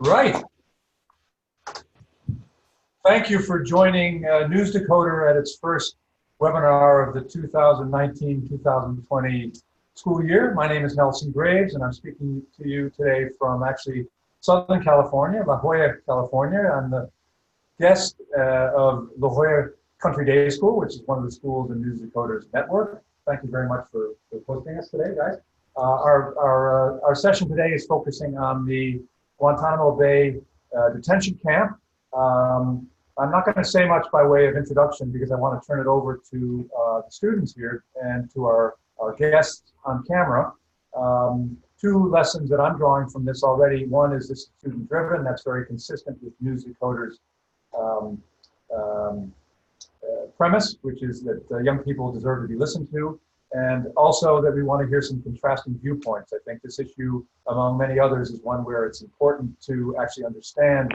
Right. Thank you for joining News-Decoder at its first webinar of the 2019-2020 school year. My name is Nelson Graves, and I'm speaking to you today from actually Southern California, La Jolla, California. I'm the guest of La Jolla Country Day School, which is one of the schools in News-Decoder's network. Thank you very much for hosting us today, guys. Our session today is focusing on the Guantánamo Bay detention camp. I'm not going to say much by way of introduction because I want to turn it over to the students here and to our guests on camera. Two lessons that I'm drawing from this already. One is this student driven. That's very consistent with News-Decoder's premise, which is that young people deserve to be listened to. And also that we want to hear some contrasting viewpoints. I think this issue, among many others, is one where it's important to actually understand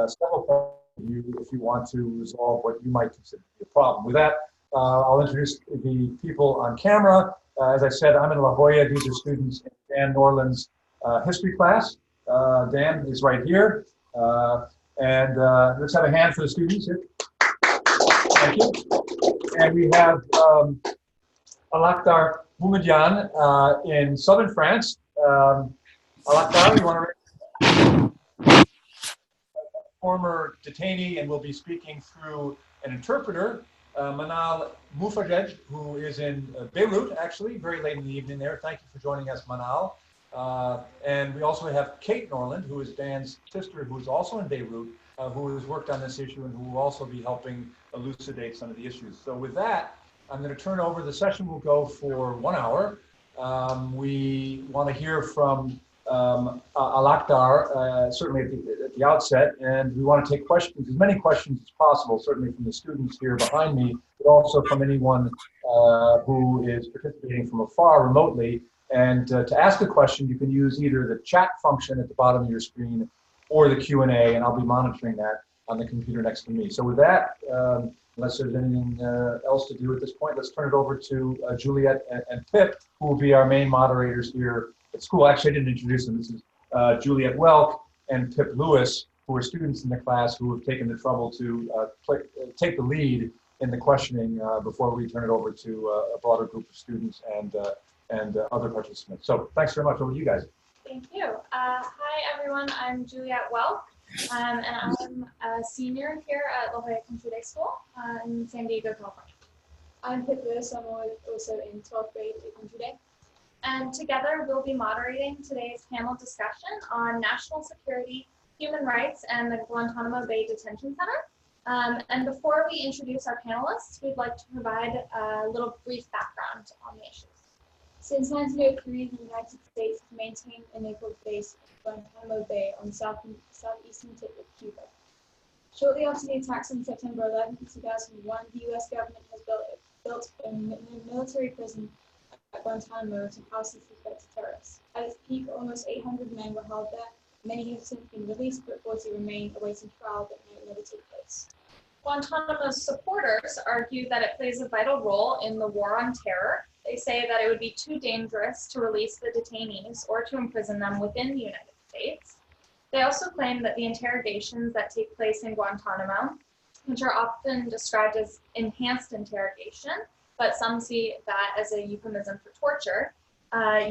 several points of view if you want to resolve what you might consider to be a problem. With that, I'll introduce the people on camera. As I said, I'm in La Jolla. These are students in Dan Norland's history class. Dan is right here. And let's have a hand for the students here. Thank you. And we have Lakhdar Boumediene in southern France. Lakhdar, you want to former detainee and will be speaking through an interpreter, Manal Mufajed, who is in Beirut, actually, very late in the evening there. Thank you for joining us, Manal. And we also have Kate Norland, who is Dan's sister, who is also in Beirut, who has worked on this issue and who will also be helping elucidate some of the issues. So with that, I'm going to turn over. The session will go for 1 hour. We want to hear from Lakhdar, certainly at the outset, and we want to take questions, as many questions as possible, certainly from the students here behind me, but also from anyone who is participating from afar remotely. And to ask a question, you can use either the chat function at the bottom of your screen or the Q&A, and I'll be monitoring that on the computer next to me. So with that, unless there's anything else to do at this point, let's turn it over to Juliet and Pip, who will be our main moderators here at school. Actually, I didn't introduce them. This is Juliet Welk and Pip Lewis, who are students in the class who have taken the trouble to take the lead in the questioning before we turn it over to a broader group of students and other participants. So thanks very much. Over to you guys. Thank you. Hi, everyone. I'm Juliet Welk. And I'm a senior here at La Jolla Country Day School in San Diego, California. I'm Pip Lewis. I'm also in 12th grade at Country Day. And together we'll be moderating today's panel discussion on national security, human rights, and the Guantanamo Bay Detention Center. And before we introduce our panelists, we'd like to provide a little brief background on the issues. Since 1903, the United States has maintained a naval base at Guantanamo Bay on the southeastern tip of Cuba. Shortly after the attacks on September 11, 2001, the U.S. government has built a military prison at Guantanamo to house the suspected terrorists. At its peak, almost 800 men were held there. Many have since been released, but 40 remain awaiting trial that may never take place. Guantanamo's supporters argue that it plays a vital role in the war on terror. They say that it would be too dangerous to release the detainees or to imprison them within the United States. They also claim that the interrogations that take place in Guantanamo, which are often described as enhanced interrogation, but some see that as a euphemism for torture,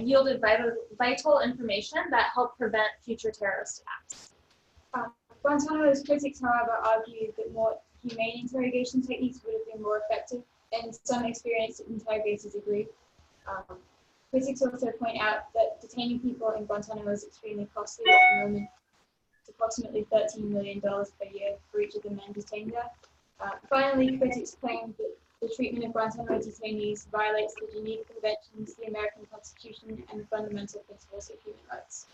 yielded vital information that helped prevent future terrorist attacks. Guantanamo's critics, however, argue that more humane interrogation techniques would have been more effective, and some experienced interrogators agree. Critics also point out that detaining people in Guantanamo is extremely costly. At the moment, it's approximately $13 million per year for each of the men detained there. Finally, critics claim that the treatment of Guantanamo detainees violates the Geneva Conventions, the American Constitution, and the fundamental principles of human rights.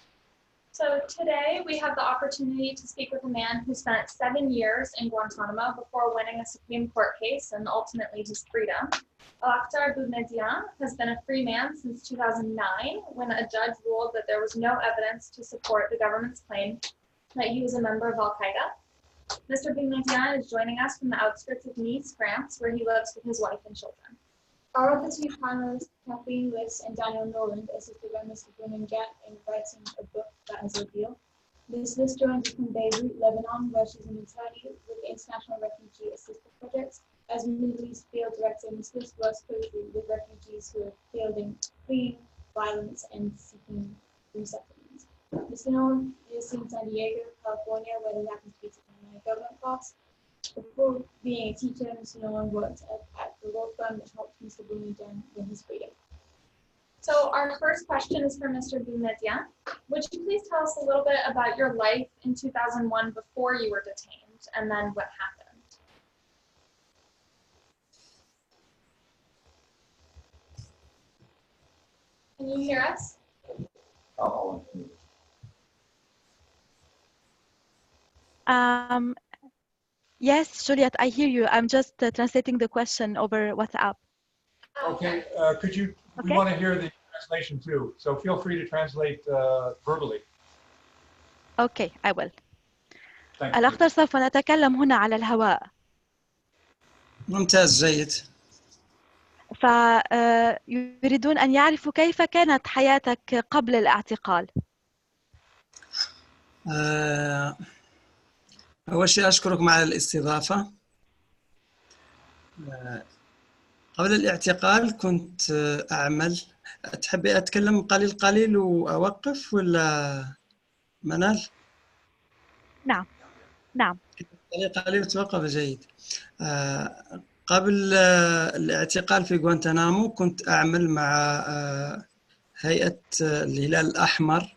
So today we have the opportunity to speak with a man who spent 7 years in Guantanamo before winning a Supreme Court case and ultimately his freedom. Lakhdar Boumediene has been a free man since 2009 when a judge ruled that there was no evidence to support the government's claim that he was a member of Al-Qaeda. Mr. Boumediene is joining us from the outskirts of Nice, France, where he lives with his wife and children. Our other two panelists, Kathleen Lewis and Daniel Norland, assisted by Mr. Boumediene in writing a book that has revealed. This list joins from Beirut, Lebanon, where she's an attorney with the International Refugee Assistance Project. As Middle East Field Director, Ms. List works closely with refugees who are fleeing violence and seeking resettlement. Ms. Lenore is in San Diego, California, where they happen to be taking a government class. Before being a teacher, Ms. Lenore worked at the law firm that helped Mr. Boumediene win his freedom. So our first question is for Mr. Boumediene. Would you please tell us a little bit about your life in 2001 before you were detained, and then what happened? Can you hear us? Yes, Juliet, I hear you. I'm just translating the question over WhatsApp. Okay, could you, we Okay. want to hear the translation too, so feel free to translate verbally. Okay, I will. Thank you. الأخضر سوف نتكلم هنا على الهواء. ممتاز جيد. فيريدون أن يعرفوا كيف كانت حياتك قبل الاعتقال. أول شيء أشكركم على الاستضافة. قبل الاعتقال كنت أعمل. تحبي أتكلم قليل وأوقف ولا منال؟ نعم. قليل وتوقف جيد. قبل الاعتقال في غوانتانامو كنت أعمل مع هيئة الهلال الأحمر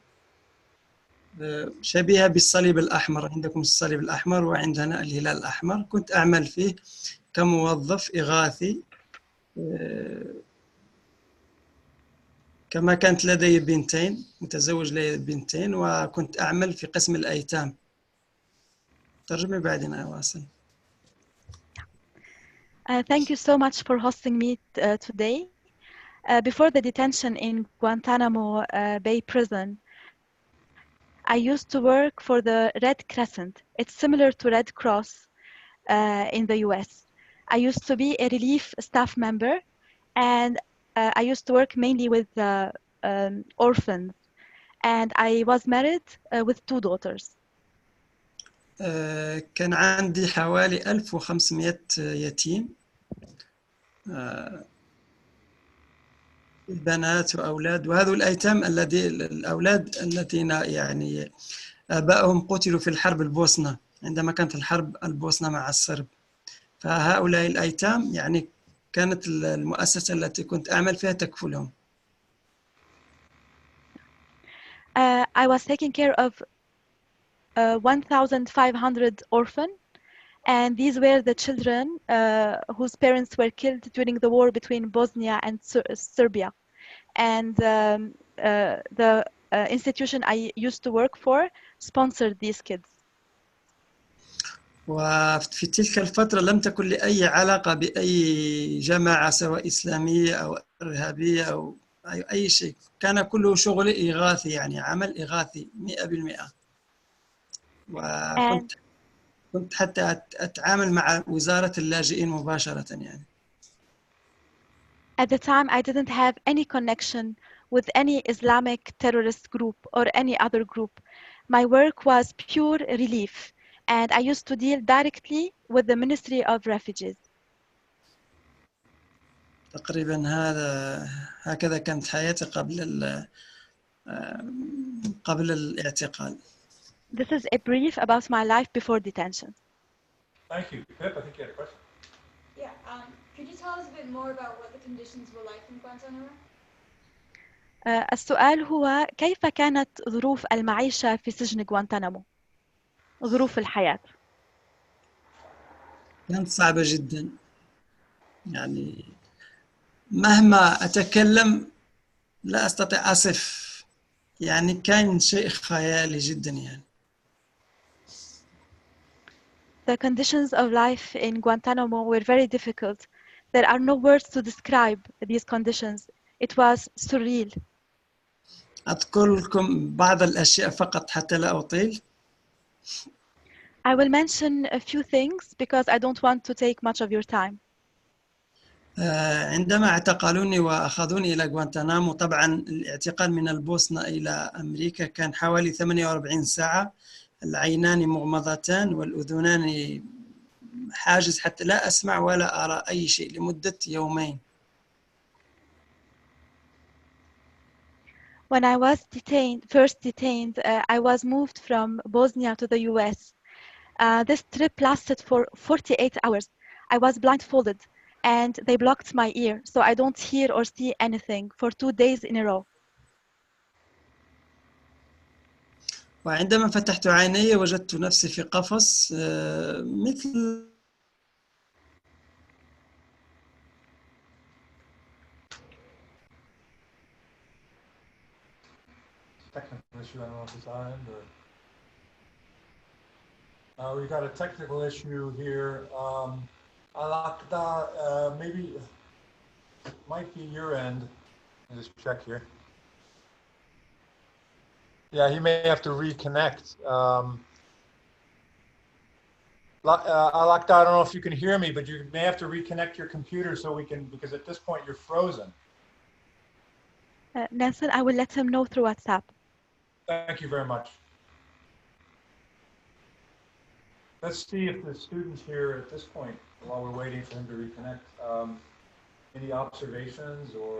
شبيهة بالصليب الأحمر. عندكم الصليب الأحمر وعندنا الهلال الأحمر. كنت أعمل فيه كموظف إغاثي. كما كانت لدي بنتين، متزوج لي بنتين، وكنت أعمل في قسم الأيتام. ترجمي بعدين أواصل. Thank you so much for hosting me today. Before the detention in Guantanamo Bay Prison, I used to work for the Red Crescent. It's similar to Red Cross in the US. I used to be a relief staff member, and I used to work mainly with orphans. And I was married with 2 daughters. كان عندي حوالي 1500 يتيم، بنات وأولاد، وهذو الأيتام الأولاد الذين يعني آبائهم قتلوا في الحرب البوسنة عندما كانت الحرب البوسنة مع الصرب. فهؤلاء الأيتام يعني كانت المؤسسة التي كنت أعمل فيها تكفلهم. I was taking care of 1,500 orphans, and these were the children whose parents were killed during the war between Bosnia and Serbia. And the institution I used to work for sponsored these kids. وفي تلك الفترة لم تكن لي أي علاقة بأي جماعة سواء إسلامية أو إرهابية أو أي شيء. كان كله شغل إغاثي، يعني عمل إغاثي 100%. وكنت حتى أتعامل مع وزارة اللاجئين مباشرة يعني. At the time, I didn't have any connection with any Islamic terrorist group or any other group. My work was pure relief, and I used to deal directly with the Ministry of Refugees. تقريبا هكذا كانت حياتي قبل الاعتقال. This is a brief about my life before detention. Thank you. Pip, I think you had a question. Yeah, could you tell us a bit more about what the conditions were like in Guantanamo? السؤال هو كيف كانت ظروف المعيشة في سجن غوانتانامو؟ ظروف الحياة. كانت صعبة جدا، يعني مهما أتكلم لا أستطيع أصف، يعني كان شيء خيالي جدا يعني. The conditions of life in Guantanamo were very difficult. There are no words to describe these conditions. It was surreal. أذكر لكم بعض الأشياء فقط حتى لا أطيل. I will mention a few things because I don't want to take much of your time. عندما اعتقلوني وأخذوني إلى غوانتنامو، طبعا الاعتقال من البوسنة إلى أمريكا كان حوالي 48 ساعة، العينان مغمضتان والأذنان حاجز حتى لا أسمع ولا أرى أي شيء لمدة يومين. When I was first detained, I was moved from Bosnia to the US. This trip lasted for 48 hours. I was blindfolded and they blocked my ear, so I don't hear or see anything for 2 days in a row. وعندما فتحت عيني وجدت نفسي في قفص مثل Technical issue, I don't know if it's on or. We got a technical issue here. Lakhdar, maybe it might be your end. Let me just check here. Yeah, he may have to reconnect. Lakhdar, I don't know if you can hear me, but you may have to reconnect your computer so we can, because at this point you're frozen. Nelson, I will let him know through WhatsApp. Thank you very much. Let's see if the students here at this point, while we're waiting for him to reconnect, any observations or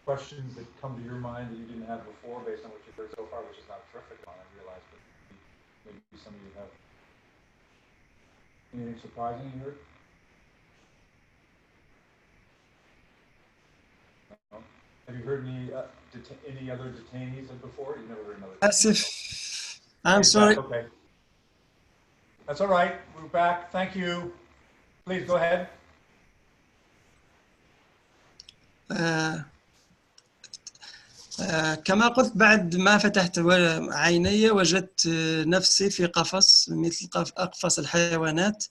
questions that come to your mind that you didn't have before based on what you've heard so far, which is not a terrific one, I realize, but maybe some of you have. Anything surprising you heard? No? Have you heard any other detainees before? You've never heard another. آسف. I'm sorry. That's okay. That's all right. We're back. Thank you. Please go ahead. كما قلت، بعد ما فتحت عيني وجدت نفسي في قفص مثل أقفاص الحيوانات.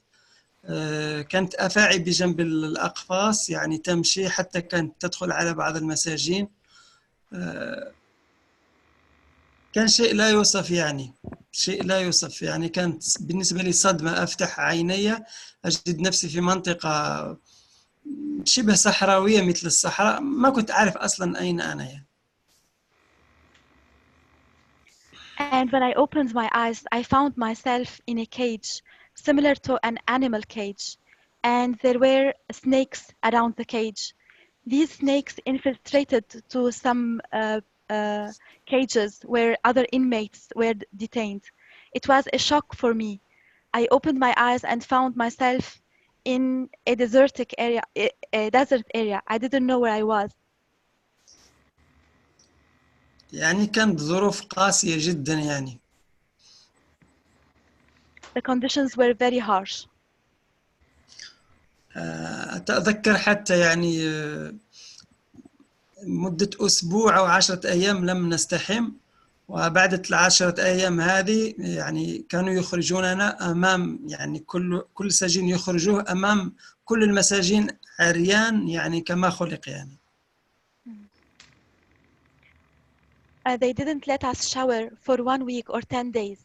كانت أفاعي بجنب الأقفاص يعني تمشي، حتى كانت تدخل على بعض المساجين. كان شيء لا يوصف، يعني شيء لا يوصف. يعني كانت بالنسبة لي صدمة، أفتح عيني أجد نفسي في منطقة شبه صحراوية مثل الصحراء، ما كنت أعرف أصلا أين أنا يعني. And when I opened my eyes, I found myself in a cage, similar to an animal cage. And there were snakes around the cage. These snakes infiltrated to some cages where other inmates were detained. It was a shock for me. I opened my eyes and found myself in a desert area. I didn't know where I was. يعني كانت ظروف قاسية جدا يعني. The conditions were very harsh. أتذكر حتى يعني مدة أسبوع أو 10 أيام لم نستحم، وبعد 10 أيام هذه يعني كانوا يخرجوننا أمام، يعني كل سجين يخرجوه أمام كل المساجين عريان يعني كما خلق يعني. They didn't let us shower for 1 week or 10 days.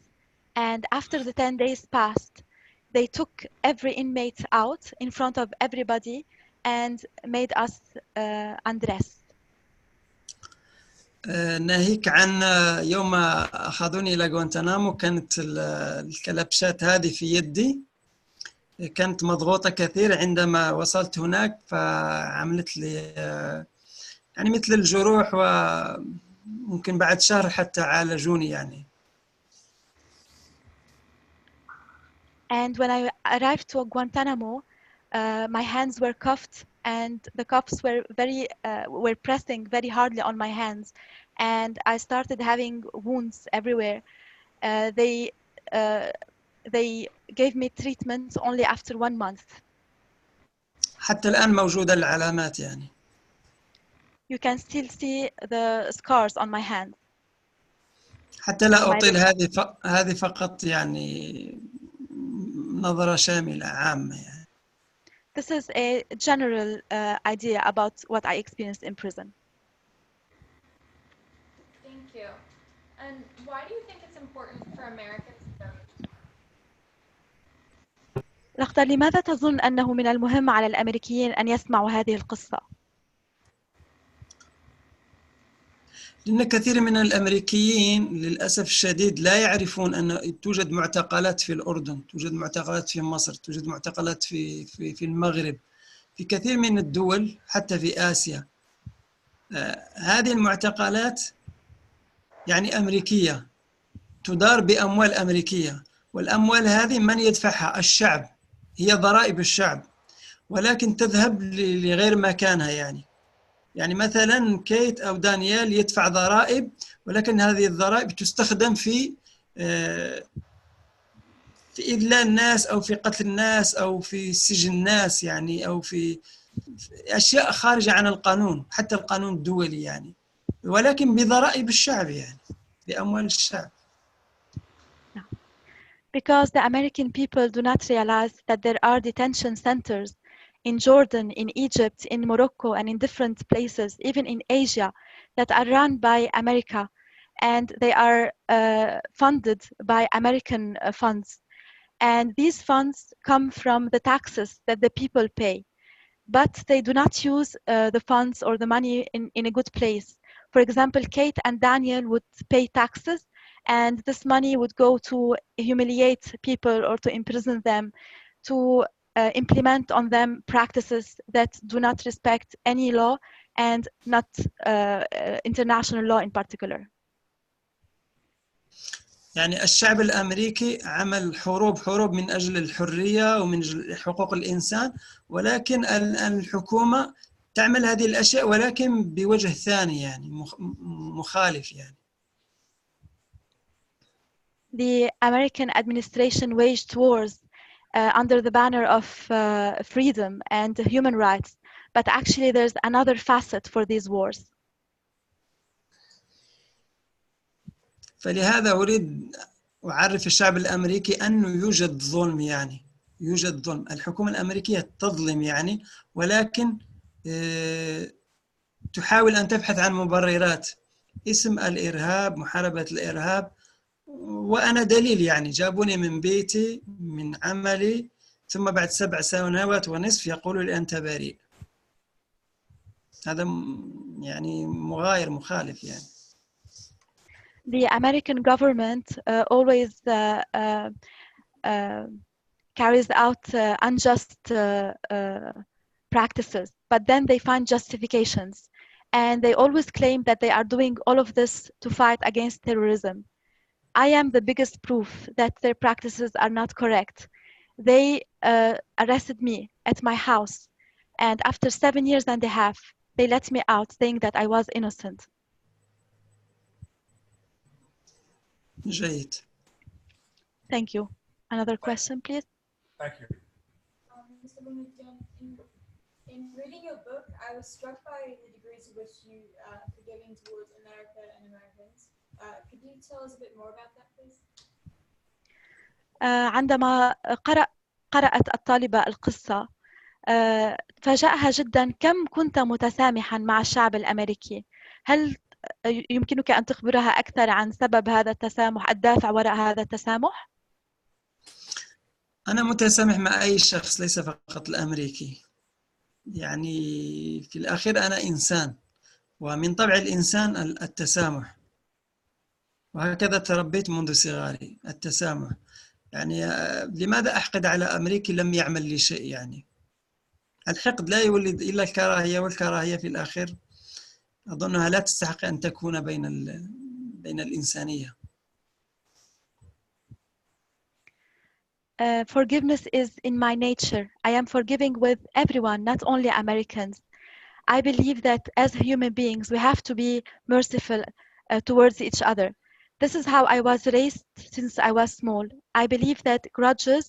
And after the 10 days passed, they took every inmate out in front of everybody and made us undress. ناهيك عن يوم أخذوني إلى غوانتنامو، كانت الكلبشات هذه في يدي، كانت مضغوطة كثير. عندما وصلت هناك فعملت لي يعني مثل الجروح، وممكن بعد شهر حتى عالجوني يعني. And when I arrived to Guantanamo, my hands were cuffed, and the cuffs were pressing very hardly on my hands, and I started having wounds everywhere. They gave me treatment only after 1 month. حتى الآن موجودة العلامات يعني. You can still see the scars on my hand. حتى لا أطيل، هذه فقط يعني نظرة شاملة عامة يعني. This is a general idea about what I experienced in prison. Thank you. And why do you think it's important for Americans to know? لخدر، لماذا تظن أنه من المهم على الأمريكيين أن يسمعوا هذه القصة؟ لأن كثير من الأمريكيين للأسف الشديد لا يعرفون أن توجد معتقلات في الأردن، توجد معتقلات في مصر، توجد معتقلات في المغرب، في كثير من الدول حتى في آسيا. هذه المعتقلات يعني أمريكية، تدار بأموال أمريكية، والأموال هذه من يدفعها؟ الشعب، هي ضرائب الشعب، ولكن تذهب لغير مكانها. يعني مثلا كيت أو دانيال يدفع ضرائب، ولكن هذه الضرائب تستخدم في إذلال الناس أو في قتل الناس أو في سجن الناس، يعني أو في أشياء خارجة عن القانون، حتى القانون الدولي يعني، ولكن بضرائب الشعب، يعني بأموال الشعب. Because the American people do not realize that there are detention centers in Jordan, in Egypt, in Morocco, and in different places, even in Asia, that are run by America, and they are funded by American funds. And these funds come from the taxes that the people pay, but they do not use the funds or the money in a good place. For example, Kate and Daniel would pay taxes, and this money would go to humiliate people or to imprison them, to implement on them practices that do not respect any law and not international law in particular. يعني الشعب الأمريكي عمل حروب من أجل الحرية ومن أجل حقوق الإنسان، ولكن الحكومة تعمل هذه الأشياء ولكن بوجه ثاني، يعني مخالف يعني. The American administration waged wars under the banner of freedom and human rights, but actually there's another facet for these wars. فلهذا أريد أعرف الشعب الأمريكي أنه يوجد ظلم، يعني يوجد ظلم. الحكومة الأمريكية تظلم يعني، ولكن تحاول أن تبحث عن مبررات، اسم الإرهاب، محاربة الإرهاب. وأنا دليل، يعني جابوني من بيتي من عملي، ثم بعد 7 سنوات ونصف يقولوا لي أنت بريء. هذا يعني مغاير، مخالف يعني. The American government always carries out unjust practices, but then they find justifications, and they always claim that they are doing all of this to fight against terrorism. I am the biggest proof that their practices are not correct. They arrested me at my house, and after 7 years and a half, they let me out saying that I was innocent. جيد. Thank you. Another question, please. Thank you. Mr. Boumediene, in reading your book, I was struck by the degree to which you are forgiving towards America and Americans. Could you tell us a bit more about that, please? عندما قرأت الطالبة القصة فاجأها جدا كم كنت متسامحا مع الشعب الأمريكي. هل يمكنك أن تخبرها أكثر عن سبب هذا التسامح، الدافع وراء هذا التسامح؟ أنا متسامح مع أي شخص، ليس فقط الأمريكي. يعني في الأخير أنا إنسان، ومن طبع الإنسان التسامح، وهكذا تربيت منذ صغري، التسامح. يعني لماذا أحقد على أمريكي لم يعمل لي شيء؟ يعني الحقد لا يولد إلا الكراهية، والكراهية في الأخير أظنها لا تستحق أن تكون بين الإنسانية. Forgiveness is in my nature. I am forgiving with everyone, not only Americans. I believe that as human beings, we have to be merciful towards each other. This is how I was raised since I was small. I believe that grudges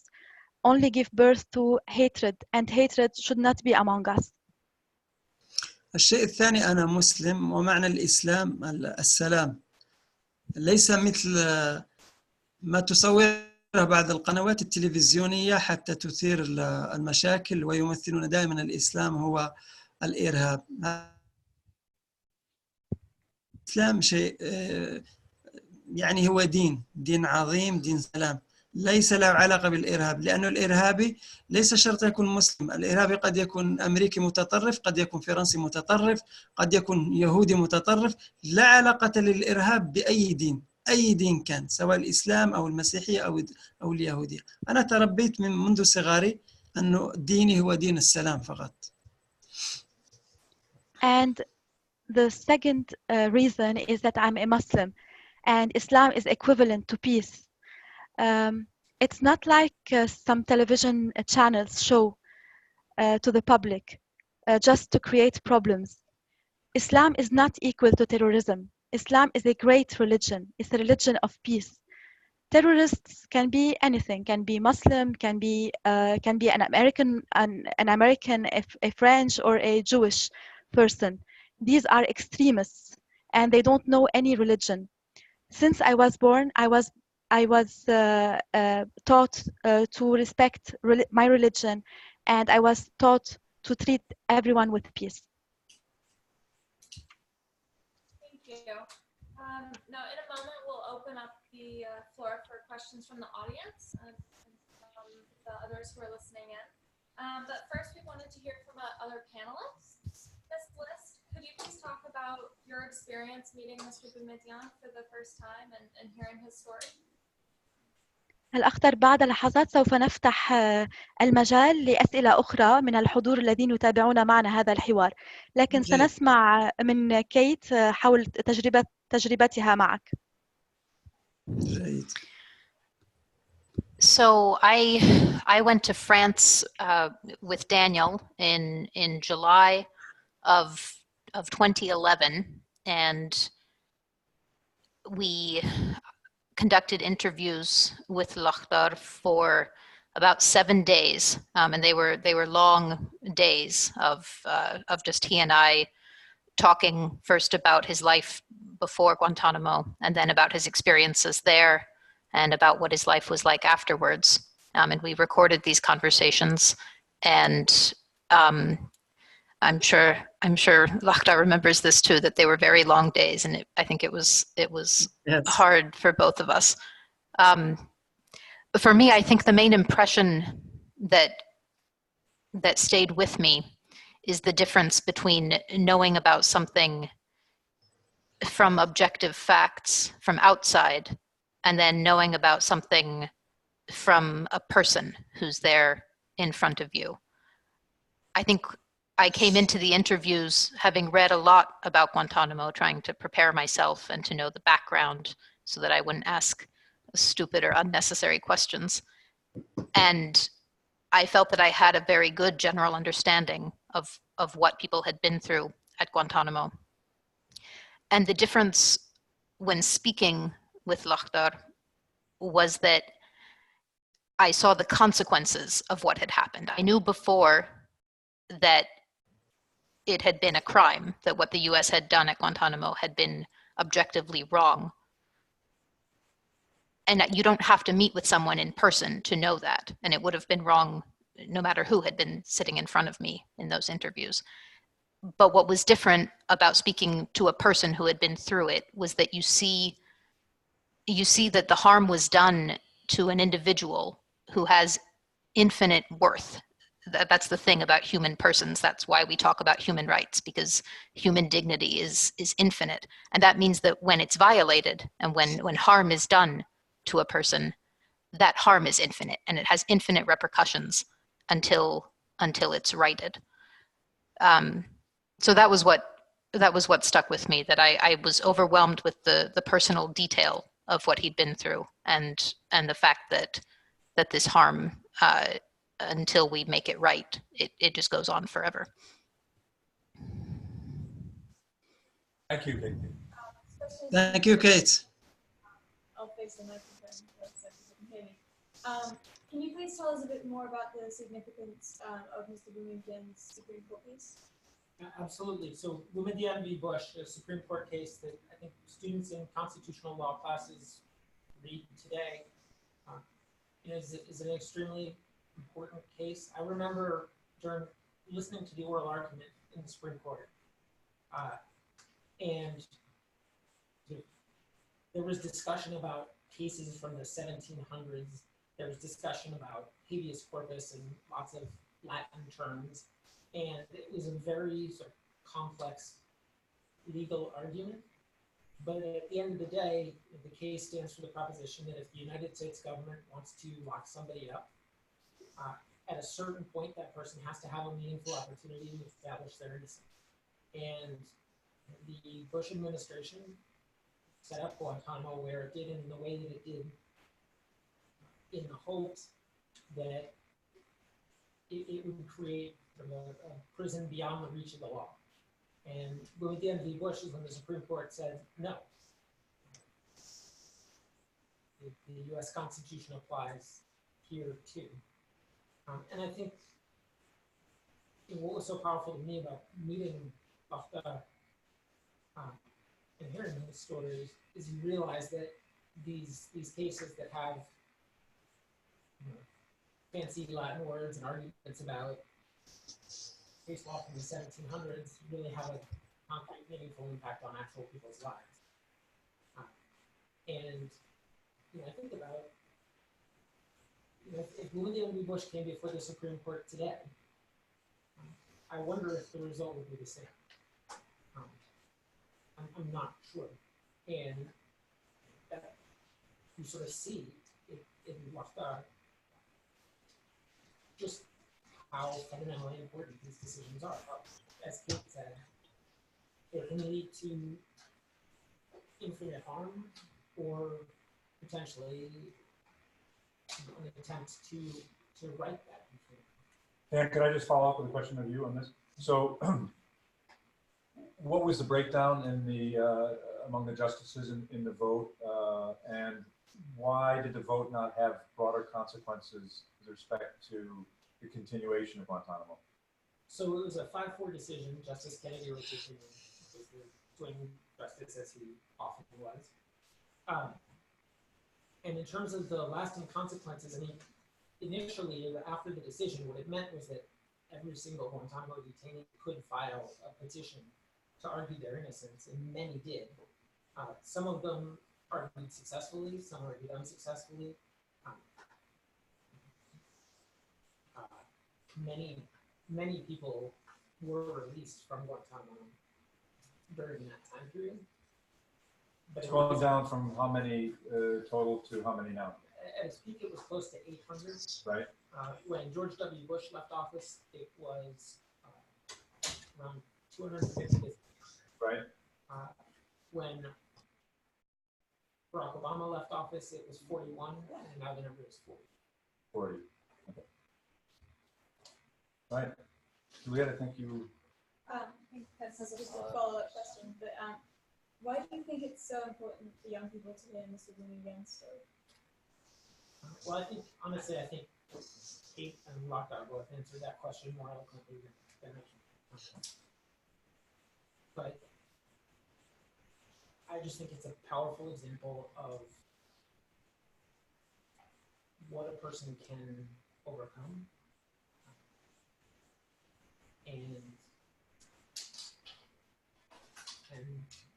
only give birth to hatred, and hatred should not be among us. الشيء الثاني، أنا مسلم، ومعنى الإسلام السلام، ليس مثل ما تصوره بعض القنوات التلفزيونية حتى تثير المشاكل، ويمثلون دائما الإسلام هو الإرهاب. الإسلام شيء يعني هو دين عظيم، دين سلام. ليس له علاقة بالإرهاب، لأنه الإرهابي ليس شرط يكون مسلم. الإرهابي قد يكون أمريكي متطرف، قد يكون فرنسي متطرف، قد يكون يهودي متطرف. لا علاقة للإرهاب بأي دين، أي دين كان، سواء الإسلام أو المسيحية أو اليهودية. أنا تربيت منذ صغري أنه ديني هو دين السلام فقط. And the second reason is that I'm a Muslim, and Islam is equivalent to peace. It's not like some television channels show to the public just to create problems. Islam is not equal to terrorism. Islam is a great religion. It's a religion of peace. Terrorists can be anything, can be Muslim, can be an American, a French, or a Jewish person. These are extremists, and they don't know any religion. Since I was born, I was taught to respect my religion, and I was taught to treat everyone with peace. Thank you. Now, in a moment, we'll open up the floor for questions from the audience and from the others who are listening in. But first, we wanted to hear from other panelists. Ms. List, could you please talk about your experience meeting Mr. Boumediene for the first time and hearing his story? الأخضر بعد لحظات سوف نفتح المجال لأسئلة أخرى من الحضور الذين يتابعون معنا هذا الحوار، لكن سنسمع من كيت حول تجربتها معك. So I went to France with Daniel in July of 2011, and we conducted interviews with Lakhdar for about 7 days, and they were long days of just he and I talking first about his life before Guantanamo, and then about his experiences there, and about what his life was like afterwards. And we recorded these conversations, and I'm sure Lakhdar remembers this too, that they were very long days, and I think it was yes, hard for both of us. For me, I think the main impression that stayed with me is the difference between knowing about something from objective facts from outside, and then knowing about something from a person who's there in front of you. I think I came into the interviews having read a lot about Guantanamo, trying to prepare myself and to know the background so that I wouldn't ask stupid or unnecessary questions. And I felt that I had a very good general understanding of what people had been through at Guantanamo. And the difference when speaking with Lakhdar was that I saw the consequences of what had happened. I knew before that it had been a crime, that what the US had done at Guantanamo had been objectively wrong. And that you don't have to meet with someone in person to know that. And it would have been wrong no matter who had been sitting in front of me in those interviews. But what was different about speaking to a person who had been through it was that you see that the harm was done to an individual who has infinite worth. That's the thing about human persons. That's why we talk about human rights, because human dignity is infinite. And that means that when it's violated and when harm is done to a person, that harm is infinite, and it has infinite repercussions until it's righted. So that was what stuck with me, that I was overwhelmed with the personal detail of what he'd been through, and the fact that this harm, until we make it right, it just goes on forever. Thank you, Kate. Thank you, Kate. I'll face the microphone so you can hear me. Can you please tell us a bit more about the significance of Mr. Boumediene's Supreme Court case? Absolutely. So Boumediene v. Bush, a Supreme Court case that I think students in constitutional law classes read today, is an extremely important case. I remember during listening to the oral argument in the Supreme Court, and there was discussion about cases from the 1700s there was discussion about habeas corpus and lots of Latin terms, and it was a very sort of complex legal argument. But at the end of the day, the case stands for the proposition that if the United States government wants to lock somebody up, at a certain point, that person has to have a meaningful opportunity to establish their innocence. And the Bush administration set up Guantanamo where it did in the way that it did, in the hopes that it would create a prison beyond the reach of the law. And Boumediene v. Bush is when the Supreme Court said, no, the US Constitution applies here too. And I think what was so powerful to me about meeting Lakhdar and hearing his stories is you realize that these cases that have fancy Latin words and arguments about case law from the 1700s really have a concrete, meaningful impact on actual people's lives. And I think about if Boumediene v. Bush came before the Supreme Court today, I wonder if the result would be the same. I'm not sure. And that you sort of see in Lakhdar just how fundamentally important these decisions are. As Kate said, they can lead to infinite harm or potentially an attempt to right that. Dan, could I just follow up with a question of you on this? So, what was the breakdown in the among the justices in the vote, and why did the vote not have broader consequences with respect to the continuation of Guantanamo? So it was a 5-4 decision. Justice Kennedy was the swing justice, as he often was. And in terms of the lasting consequences, I mean, initially, after the decision, what it meant was that every single Guantanamo detainee could file a petition to argue their innocence, and many did. Some of them argued successfully, some argued unsuccessfully. Many people were released from Guantanamo during that time period. But It's gone down from how many total to how many now? At its peak, it was close to 800. Right. When George W. Bush left office, it was around 250. Right. When Barack Obama left office, it was 41, and now the number is 40. 40. Okay. Right. Juliet, I think you. I think that's just a follow-up question, but why do you think it's so important for young people to learn Mr. Boumediene's story? Well, I think, honestly, Kate and Lakhdar both answered that question more eloquently than I can. But I just think it's a powerful example of what a person can overcome and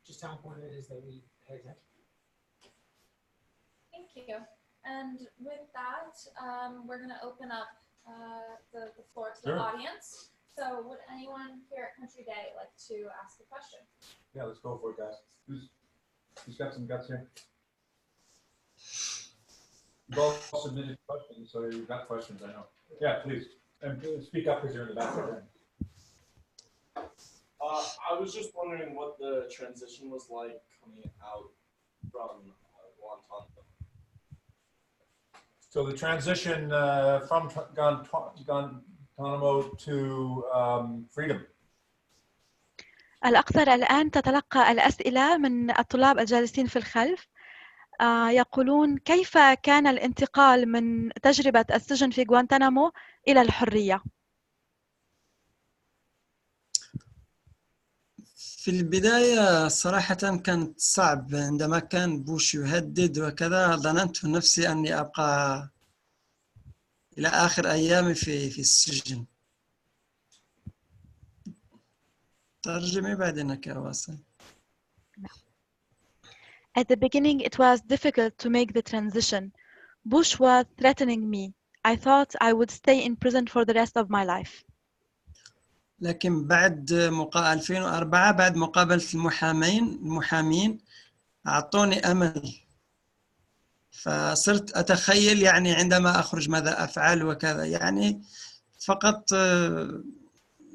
just how important it is that we pay attention. Thank you. And with that, we're going to open up the floor to the audience. So would anyone here at Country Day like to ask a question? Yeah, let's go for it, guys. Who's got some guts here? You've all submitted questions, so you've got questions, I know. Yeah, please. And speak up because you're in the background. I was just wondering what the transition was like coming out from Guantanamo. So the transition from Guantanamo to freedom. الأقدر الآن تتلقى الأسئلة من الطلاب الجالسين في الخلف. يقولون كيف كان الانتقال من تجربة السجن في غوانتانامو إلى الحرية؟ في البداية صراحة كانت صعب. عندما كان بوش يهدد وكذا ظننت نفسي أني أبقى إلى آخر أيامي في السجن. ترجمي بعدين كواصل. At the beginning, it was difficult to make the transition. Bush was threatening me. I thought I would stay in prison for the rest of my life. لكن بعد 2004 بعد مقابلة المحامين أعطوني أمل، فصرت أتخيل يعني عندما أخرج ماذا أفعل وكذا، يعني فقط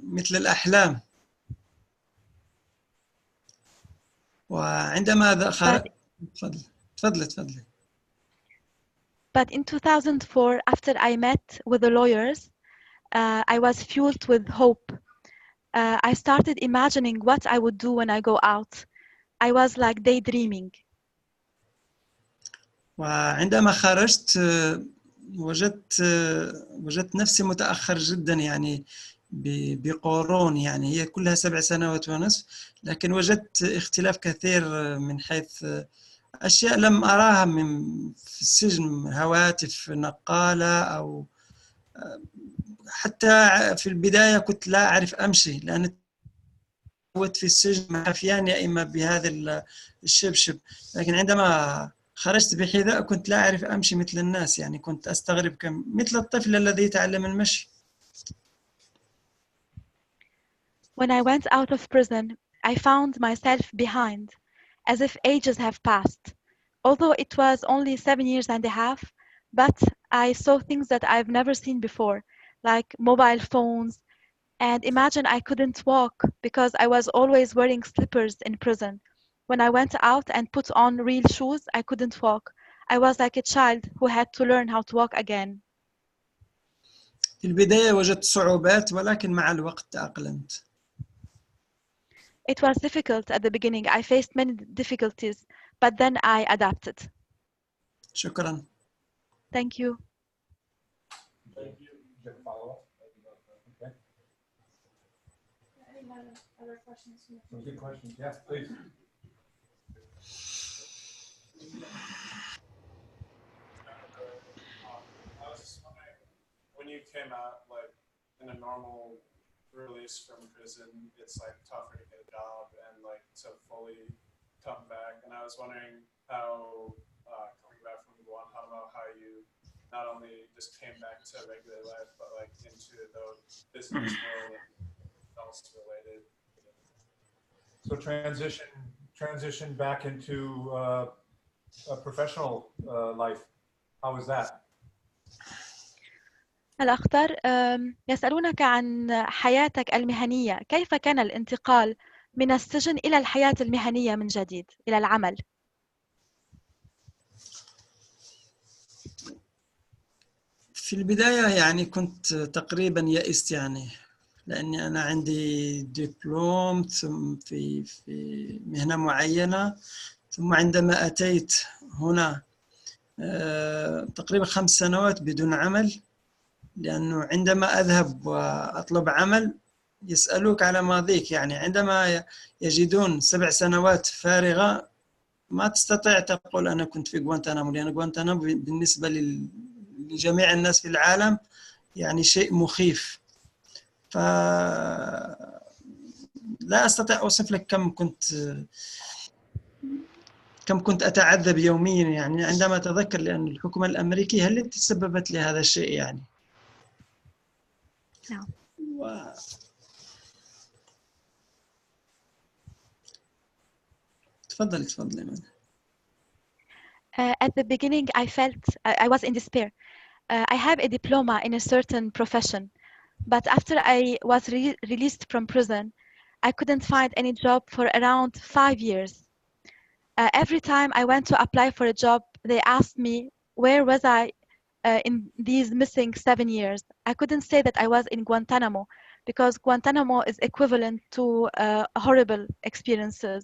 مثل الأحلام. وعندما تفضلي. But in 2004, after I met with the lawyers, I was fueled with hope. I started imagining what I would do when I go out. I was like daydreaming. وعندما خرجت وجدت نفسي متأخر جدا، يعني بقرون، يعني هي كلها 7 سنوات ونصف، لكن وجدت اختلاف كثير من حيث أشياء لم أراها في السجن، هواتف نقالة، أو حتى في البداية كنت لا أعرف أمشي، لأن تعودت في السجن مع حفيان يا إما بهذا الشبشب، لكن عندما خرجت بحذاء كنت لا أعرف أمشي مثل الناس، يعني كنت أستغرب مثل الطفل الذي يتعلم المشي. When I went out of prison, I found myself behind, as if ages have passed. Although it was only 7 years and a half, but I saw things that I've never seen before, like mobile phones, and imagine I couldn't walk because I was always wearing slippers in prison. When I went out and put on real shoes, I couldn't walk. I was like a child who had to learn how to walk again. في البداية وجدت صعوبات، ولكن مع الوقت تأقلمت. It was difficult at the beginning. I faced many difficulties, but then I adapted. شكرا. Thank you. Thank you. Did you follow up? Okay. Any other questions? Some good questions. Yes, please. I was just wondering, when you came out, like in a normal release from prison, it's like tougher to get a job and like to fully come back. And I was wondering how coming back from Guantanamo, how you not only just came back to regular life, but like into the business world and else related. So transition back into a professional life. How was that? الأخضر يسألونك عن حياتك المهنية. كيف كان الانتقال من السجن إلى الحياة المهنية من جديد، إلى العمل؟ في البداية يعني كنت تقريبا يئست، يعني لأني أنا عندي دبلوم في مهنة معينة، ثم عندما أتيت هنا تقريبا 5 سنوات بدون عمل، لأنه عندما أذهب وأطلب عمل يسألوك على ماضيك، يعني عندما يجدون 7 سنوات فارغة ما تستطيع تقول أنا كنت في غوانتانامو، لأن غوانتانامو بالنسبة لجميع الناس في العالم يعني شيء مخيف. فلا أستطيع أوصف لك كم كنت أتعذب يوميا، يعني عندما أتذكر، لأن الحكومة الأمريكية هي التي تسببت لهذا الشيء يعني. نعم. تفضلي ماذا. At the beginning, I felt I was in despair. I have a diploma in a certain profession, but after I was released from prison, I couldn't find any job for around 5 years. Every time I went to apply for a job, they asked me, where was I in these missing 7 years? I couldn't say that I was in Guantanamo, because Guantanamo is equivalent to horrible experiences.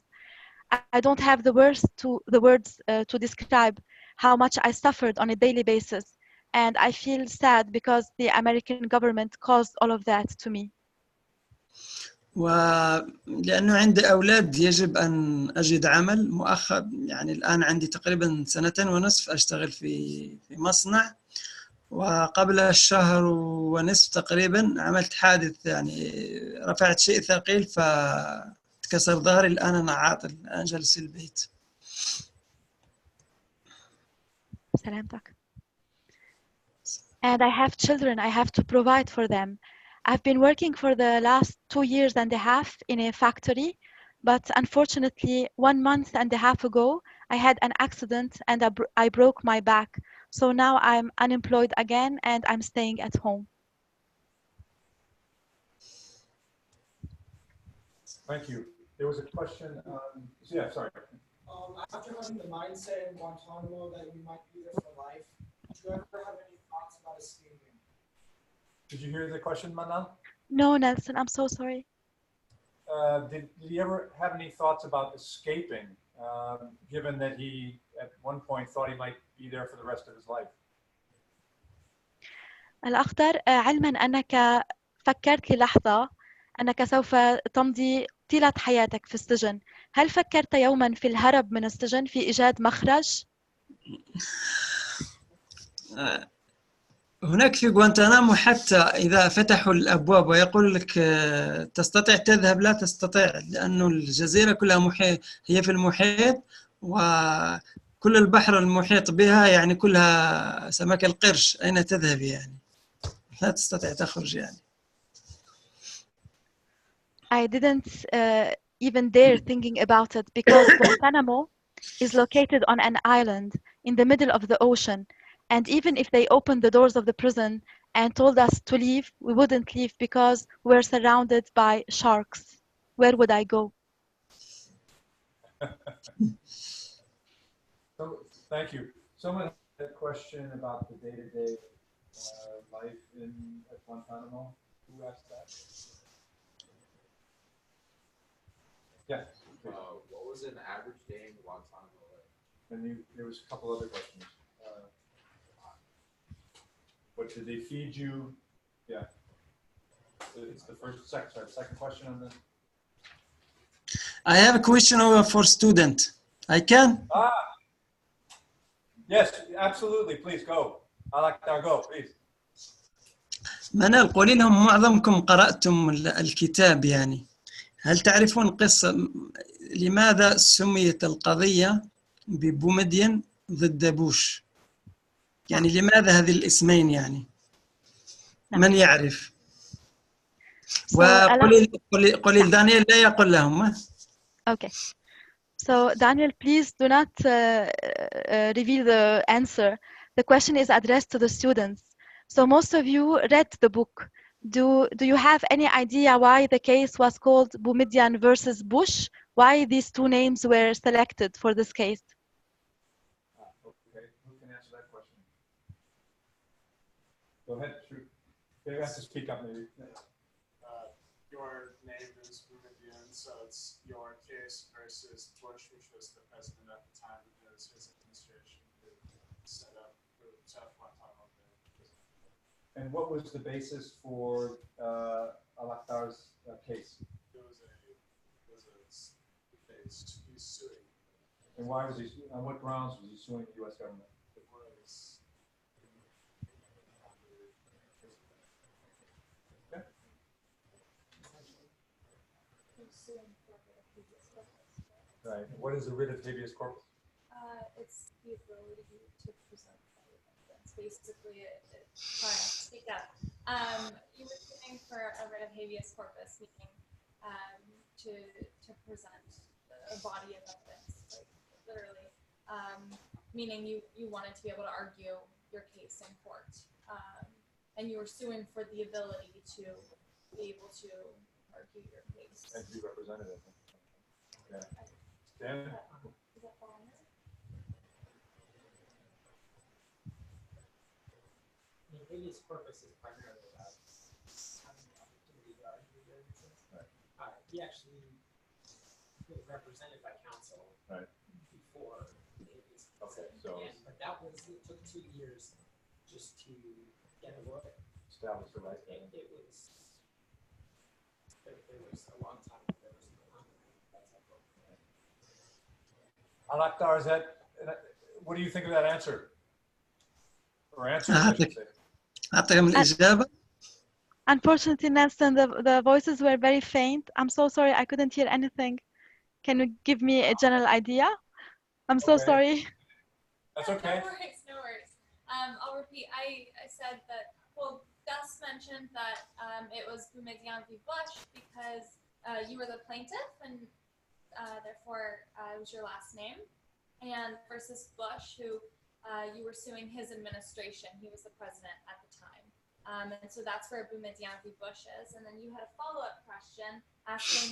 I don't have the words to describe how much I suffered on a daily basis, and I feel sad because the American government caused all of that to me. ولأنه عندي أولاد يجب أن أجد عمل مؤخر، يعني الآن عندي تقريبا 1.5 سنين أشتغل في مصنع، وقبل 1.5 شهر تقريبا عملت حادث، يعني رفعت شيء ثقيل فتكسر ظهري، الآن أنا عاطل، الآن جالس في البيت. سلامتك. and I have children. I have to provide for them. I've been working for the last 2 years and a half in a factory, but unfortunately, 1 month and a half ago, I had an accident and I broke my back. So now I'm unemployed again and I'm staying at home. Thank you. There was a question on, yeah, sorry. After having the mindset in Guantanamo that you might be there for life, did you ever have any thoughts about escaping? Did you hear the question, Manan? No, Nelson, I'm so sorry. Did he ever have any thoughts about escaping, given that he at one point thought he might be there for the rest of his life? الأخضر، علما أنك فكرت للحظة أنك سوف تمضي طيلة حياتك في السجن، هل فكرت يوما في الهرب من السجن في إيجاد مخرج؟ هناك في غوانتانامو حتى إذا فتحوا الأبواب ويقول لك تستطيع تذهب لا تستطيع، لأنه الجزيرة كلها محيط، هي في المحيط، وكل البحر المحيط بها يعني كلها سمك القرش، أين تذهب يعني؟ لا تستطيع تخرج يعني. I didn't even dare thinking about it because Guantanamo is located on an island in the middle of the ocean. And even if they opened the doors of the prison and told us to leave, we wouldn't leave because we're surrounded by sharks. Where would I go? So, thank you. Someone had a question about the day-to-day life at Guantanamo. Who asked that? Yes. What was an average day in Guantanamo like? And there was a couple other questions. What did they feed you? Yeah. It's the second question on the. I have a question for student. I can? Yes, absolutely. Please go. Lakhdar, go, please. منال، قولي لهم معظمكم قرأتم الكتاب يعني. هل تعرفون قصة لماذا سميت القضية ببومدين ضد بوش؟ يعني لماذا هذه الاسمين يعني؟ من يعرف؟ وقولي لدانيال لا يقول لهم. Okay. So Daniel, please do not reveal the answer. The question is addressed to the students. So most of you read the book. Do you have any idea why the case was called Boumediene versus Bush? Why these two names were selected for this case? Okay, who can answer that question? Go ahead, shoot. You have to speak up maybe. Your name is Boumediene, so it's your case versus Bush, which was the president at the time, and it was his administration who set up Guantanamo Bay. And what was the basis for Lakhdar's case? It was a case. He's suing. And why was he? On what grounds was he suing the U.S. government? It was. Okay. Right. What is a writ of habeas corpus? It's the ability to present evidence. Basically, sorry, speak up. You were suing for a writ of habeas corpus, meaning to present a body of evidence, like literally, meaning you wanted to be able to argue your case in court, and you were suing for the ability to be able to argue your case. And to be represented, I think. Yeah. Dan? Is that fine? Habeas corpus is primarily about having the opportunity to argue your innocence. Right. He actually was represented by counsel before the habeas corpus. Okay, so but it took 2 years just to get a lawyer. Establish the right. It was a long time. Lakhdar, is that? What do you think of that answer? Or answers, I should say. أعطيهم الإجابة. Unfortunately, Nelson, the voices were very faint. I'm so sorry, I couldn't hear anything. Can you give me a general idea? I'm so sorry. That's okay. No worries, no worries. I'll repeat. I said that, well, Gus mentioned that it was Boumediene v. Bush because you were the plaintiff and therefore it was your last name, and versus Bush, who you were suing his administration. He was the president at the time. And so that's where Boumediene v. Bush is. And then you had a follow-up question asking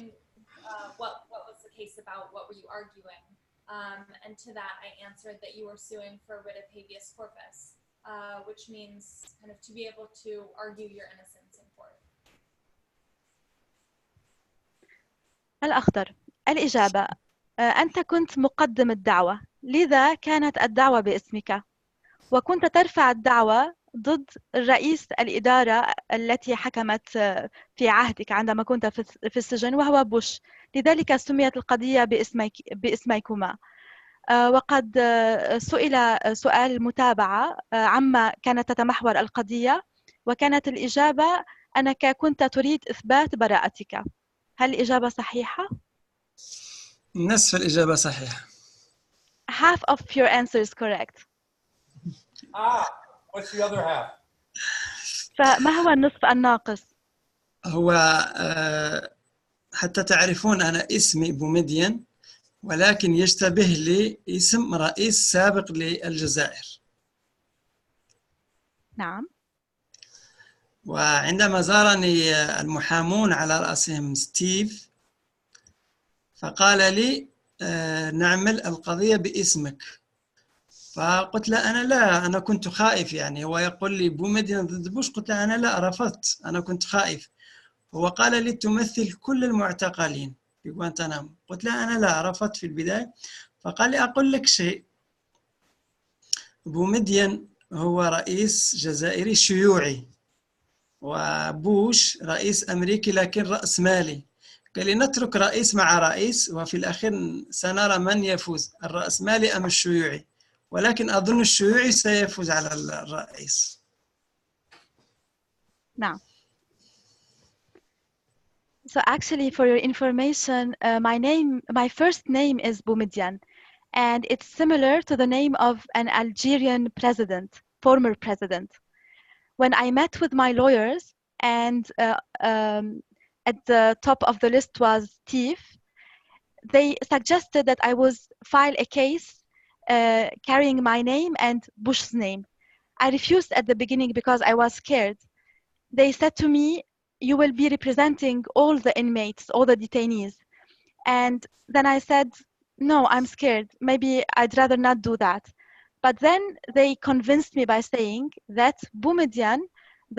what was the case about, what were you arguing? And to that, I answered that you were suing for writ of habeas corpus, which means kind of to be able to argue your innocence in court. الأخضر. الإجابة: أنت كنت مقدم الدعوة، لذا كانت الدعوة باسمك، وكنت ترفع الدعوة ضد الرئيس الإدارة التي حكمت في عهدك عندما كنت في السجن، وهو بوش، لذلك سميت القضية باسميكما. وقد سئل سؤال متابعة عما كانت تتمحور القضية، وكانت الإجابة أنك كنت تريد إثبات براءتك. هل الإجابة صحيحة؟ نصف الإجابة صحيحة. Half of your answer is correct. What's the other half? فما هو النصف الناقص؟ هو حتى تعرفون أنا اسمي بوميديان، ولكن يشتبه لي اسم رئيس سابق للجزائر. نعم. وعندما زارني المحامون على رأسهم ستيف، فقال لي نعمل القضية باسمك. فقلت له أنا كنت خائف، يعني هو يقول لي بوميديان ضد بوش، قلت له أنا لا، رفضت، أنا كنت خائف. هو قال لي تمثل كل المعتقلين في غوانتانامو، قلت له أنا لا، رفضت في البداية. فقال لي أقول لك شيء، بوميديان هو رئيس جزائري شيوعي، وبوش رئيس أمريكي لكن رأس مالي. قال لي نترك رئيس مع رئيس، وفي الأخير سنرى من يفوز، الرأسمالي أم الشيوعي، ولكن أظن الشيوعي سيفوز على الرئيس. نعم. So actually, for your information, my first name is Boumediene, and it's similar to the name of an Algerian president, former president. When I met with my lawyers, and at the top of the list was Steve, they suggested that I was file a case carrying my name and Bush's name. I refused at the beginning because I was scared. They said to me, you will be representing all the inmates, all the detainees. And then I said, no, I'm scared. Maybe I'd rather not do that. But then they convinced me by saying that Boumediene,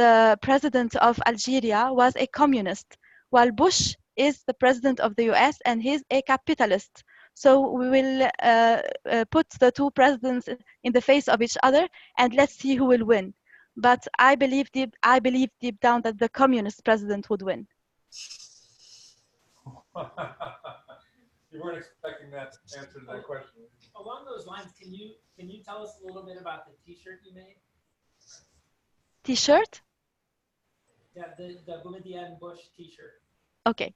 the president of Algeria, was a communist, while Bush is the president of the US and he's a capitalist. So we will put the two presidents in the face of each other and let's see who will win. But I believe deep down that the communist president would win. You weren't expecting that answer to that question. Along those lines, can you tell us a little bit about the T-shirt you made? T-shirt? Yeah, the Boumediene Bush T-shirt. Okay.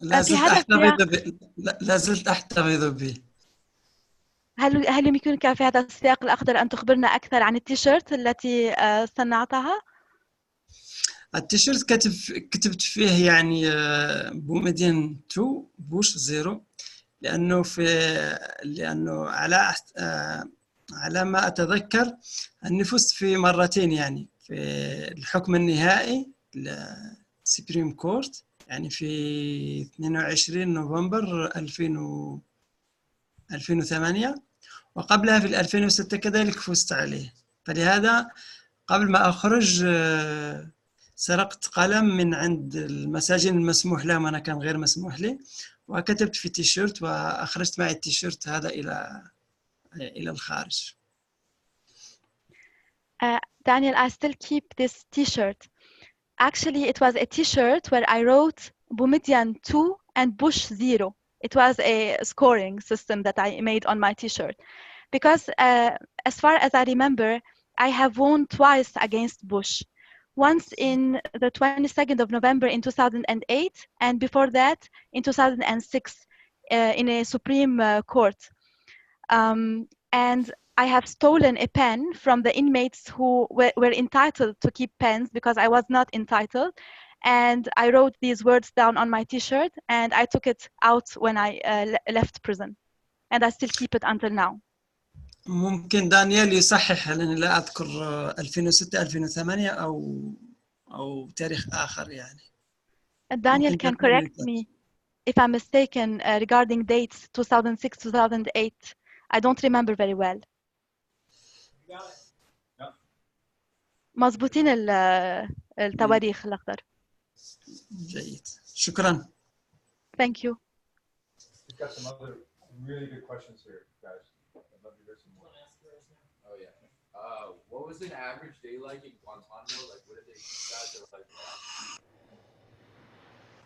لا زلت أحتفظ به. هل يمكنك في هذا السياق الأخضر أن تخبرنا أكثر عن التيشيرت التي صنعتها؟ التيشيرت كتبت فيه يعني بوميديان 2 بوش 0، لأنه على ما أتذكر أني فزت في مرتين، يعني في الحكم النهائي السبريم كورت يعني في 22 نوفمبر 2008، وقبلها في 2006 كذلك فزت عليه. فلهذا قبل ما أخرج سرقت قلم من عند المساجين المسموح لهم، أنا كان غير مسموح لي، وكتبت في تيشيرت وأخرجت معي التيشيرت هذا إلى الخارج. Daniel, I still keep this t-shirt. Actually, it was a t-shirt where I wrote Boumediene 2 and Bush 0. It was a scoring system that I made on my t-shirt. Because as far as I remember, I have won twice against Bush. Once in the 22nd of November in 2008, and before that in 2006 in a Supreme Court. And I have stolen a pen from the inmates who were entitled to keep pens because I was not entitled. And I wrote these words down on my t-shirt and I took it out when I left prison. And I still keep it until now. ممكن دانيال يصحح لأن لا أذكر 2006 2008 أو تاريخ آخر يعني. Daniel can correct me if I'm mistaken regarding dates 2006 2008. I don't remember very well. مظبوطين التواريخ الأخضر. جيد. شكرا. Thank you. We've got some other really good questions here, guys. I'd love to hear some more. Oh yeah. What was an average day like in Guantanamo? Like, what did they guys like?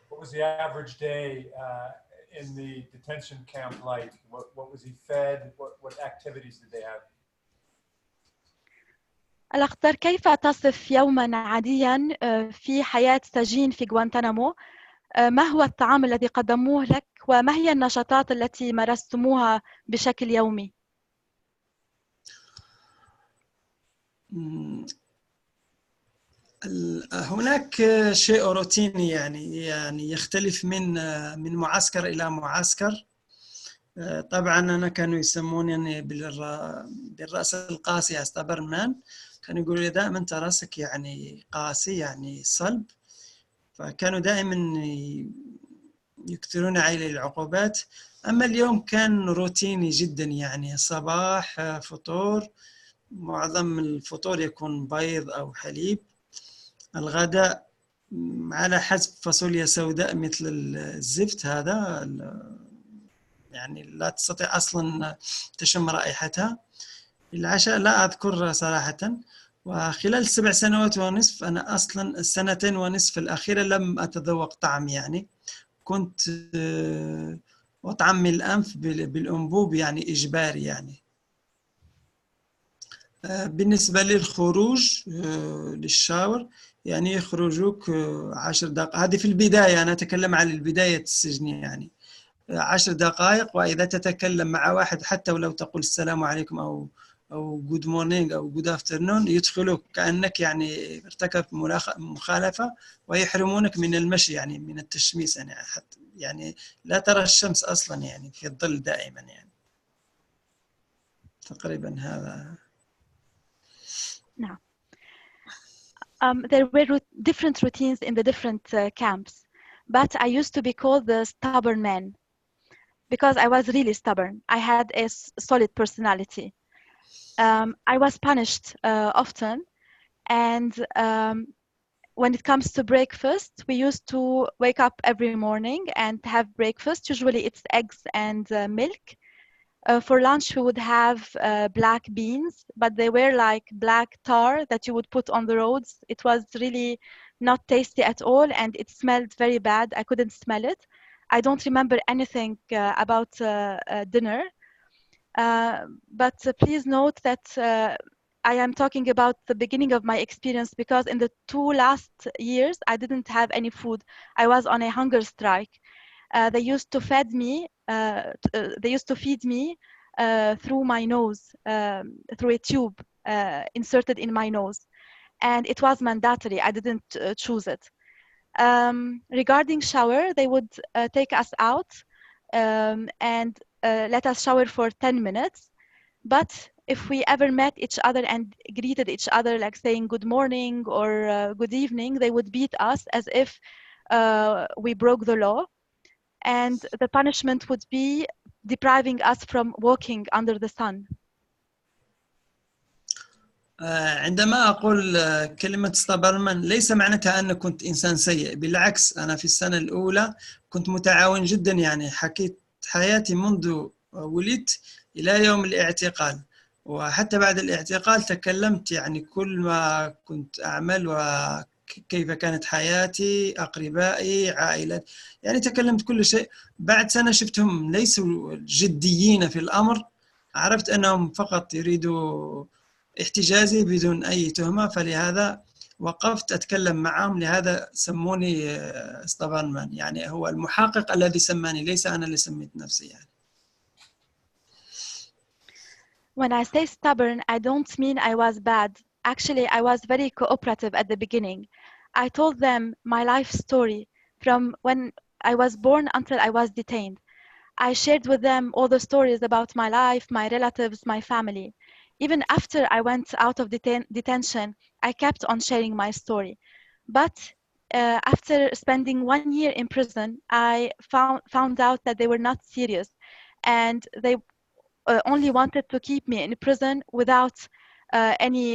What was the average day in the detention camp like? What was he fed? What activities did they have? الأخضر، كيف تصف يوما عاديا في حياة سجين في غوانتانامو؟ ما هو الطعام الذي قدموه لك وما هي النشاطات التي مارستموها بشكل يومي؟ هناك شيء روتيني يعني يختلف من معسكر إلى معسكر. طبعا أنا كانوا يسمونني بالرأس القاسي أستبرمان، كانوا يقولوا لي دائما أنت رأسك يعني قاسي يعني صلب، فكانوا دائما يكثرون علي العقوبات. أما اليوم كان روتيني جدا، يعني الصباح فطور، معظم الفطور يكون بيض أو حليب، الغداء على حسب فاصوليا سوداء مثل الزفت هذا يعني لا تستطيع أصلا تشم رائحتها. العشاء لا أذكر صراحة. وخلال 7 سنوات ونصف أنا أصلا 2 سنين ونصف الأخيرة لم أتذوق طعم، يعني كنت أطعم من الأنف بالأنبوب يعني إجباري يعني. بالنسبة للخروج للشاور يعني يخرجوك 10 دقائق، هذه في البداية، أنا أتكلم عن البداية السجن، يعني 10 دقائق. وإذا تتكلم مع واحد حتى ولو تقول السلام عليكم أو good morning أو good afternoon يدخلوك كأنك يعني ارتكبت مخالفة ويحرمونك من المشي، يعني من التشميس، يعني حتى يعني لا ترى الشمس أصلا يعني في الظل دائما يعني. تقريبا هذا. نعم. There were different routines in the different camps, but I used to be called the stubborn man because I was really stubborn. I had a solid personality. I was punished often, and when it comes to breakfast, we used to wake up every morning and have breakfast. Usually it's eggs and milk. For lunch, we would have black beans, but they were like black tar that you would put on the roads. It was really not tasty at all, and it smelled very bad. I couldn't smell it. I don't remember anything about dinner. But please note that I am talking about the beginning of my experience, because in the 2 last years, I didn't have any food. I was on a hunger strike. They used to feed me through my nose, through a tube inserted in my nose, and it was mandatory. I didn't choose it. Regarding shower, they would take us out and let us shower for 10 minutes. But if we ever met each other and greeted each other, like saying good morning or good evening, they would beat us as if we broke the law. And the punishment would be depriving us from walking under the sun. عندما أقول كلمة ستابرمان ليس معناتها أن كنت إنسان سيء، بالعكس أنا في السنة الأولى كنت متعاون جدا، يعني حكيت حياتي منذ ولدت إلى يوم الاعتقال، وحتى بعد الاعتقال تكلمت يعني كل ما كنت أعمل وكيف كانت حياتي، أقربائي، عائلتي، يعني تكلمت كل شيء. بعد سنة شفتهم ليسوا جديين في الأمر، عرفت أنهم فقط يريدوا احتجازي بدون أي تهمة، فلهذا وقفت أتكلم معهم، لهذا سموني ستابرمان، يعني هو المحقق الذي سماني، ليس أنا اللي سميت نفسي يعني. When I say stubborn, I don't mean I was bad. Actually, I was very cooperative at the beginning. I told them my life story from when I was born until I was detained. I shared with them all the stories about my life, my relatives, my family. Even after I went out of detention, I kept on sharing my story. But after spending 1 year in prison, I found out that they were not serious, and they only wanted to keep me in prison without any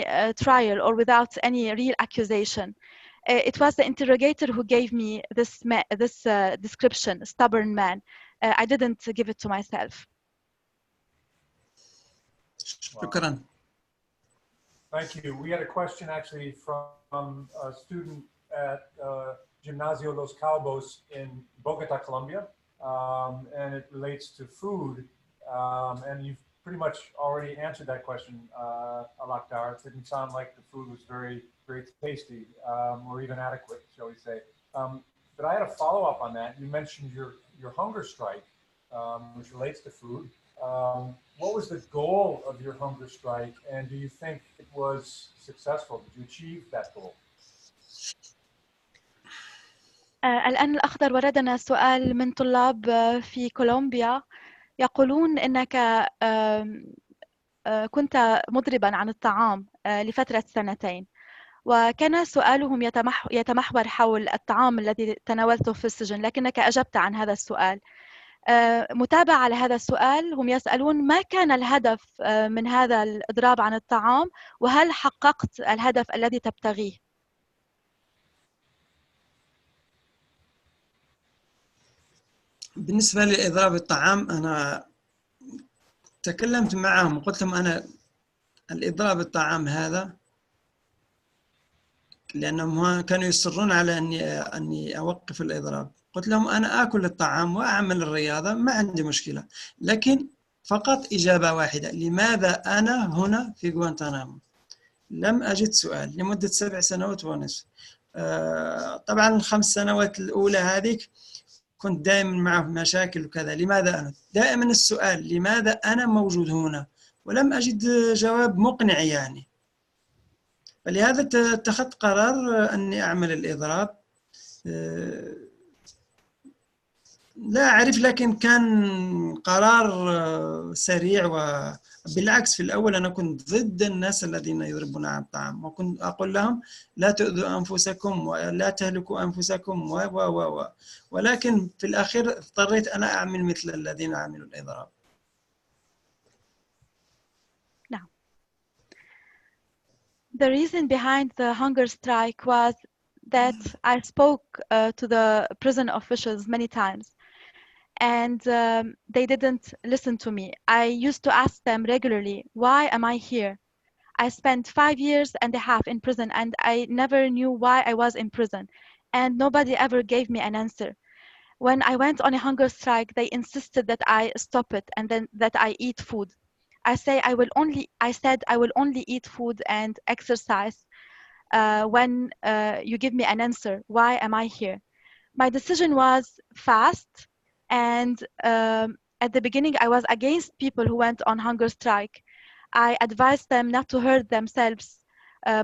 trial or without any real accusation. It was the interrogator who gave me this description, stubborn man. I didn't give it to myself. شكرا. Thank you. We had a question actually from a student at Gimnasio Los Calvos in Bogota, Colombia, and it relates to food. And you've pretty much already answered that question, Lakhdar. It didn't sound like the food was very, very tasty or even adequate, shall we say. But I had a follow-up on that. You mentioned your hunger strike, which relates to food. What was the goal of your hunger strike, and do you think it was successful? Did you achieve that goal? الآن الأخضر وردنا سؤال من طلاب في كولومبيا يقولون أنك كنت مضربا عن الطعام لفترة 2 سنين، وكان سؤالهم يتمحور حول الطعام الذي تناولته في السجن، لكنك أجبت عن هذا السؤال. متابعة على هذا السؤال، هم يسألون ما كان الهدف من هذا الإضراب عن الطعام، وهل حققت الهدف الذي تبتغيه؟ بالنسبة لإضراب الطعام، أنا تكلمت معهم وقلت لهم أنا الإضراب الطعام هذا، لأنهم كانوا يصرون على أني أوقف الإضراب. قلت لهم أنا آكل الطعام وأعمل الرياضة، ما عندي مشكلة، لكن فقط إجابة واحدة: لماذا أنا هنا في غوانتانامو؟ لم أجد سؤال لمدة 7 سنوات ونصف. طبعا ال5 سنوات الأولى هذيك كنت دائما معه مشاكل وكذا. لماذا أنا؟ دائما السؤال لماذا أنا موجود هنا، ولم أجد جواب مقنع يعني. فلهذا اتخذت قرار أني أعمل الإضراب. لا أعرف، لكن كان قرار سريع، وبالعكس في الأول أنا كنت ضد الناس الذين يضربون عن الطعام، وكنت أقول لهم لا تؤذوا أنفسكم ولا تهلكوا أنفسكم ولكن في الأخير اضطريت أنا أعمل مثل الذين عملوا الإضراب. نعم. The reason behind the hunger strike was that I spoke to the prison officials many times, and they didn't listen to me. I used to ask them regularly, why am I here? I spent 5 years and a half in prison, and I never knew why I was in prison, and nobody ever gave me an answer. When I went on a hunger strike, they insisted that I stop it and then that I eat food. I said I will only eat food and exercise when you give me an answer. Why am I here? My decision was fast, and at the beginning I was against people who went on hunger strike. I advised them not to hurt themselves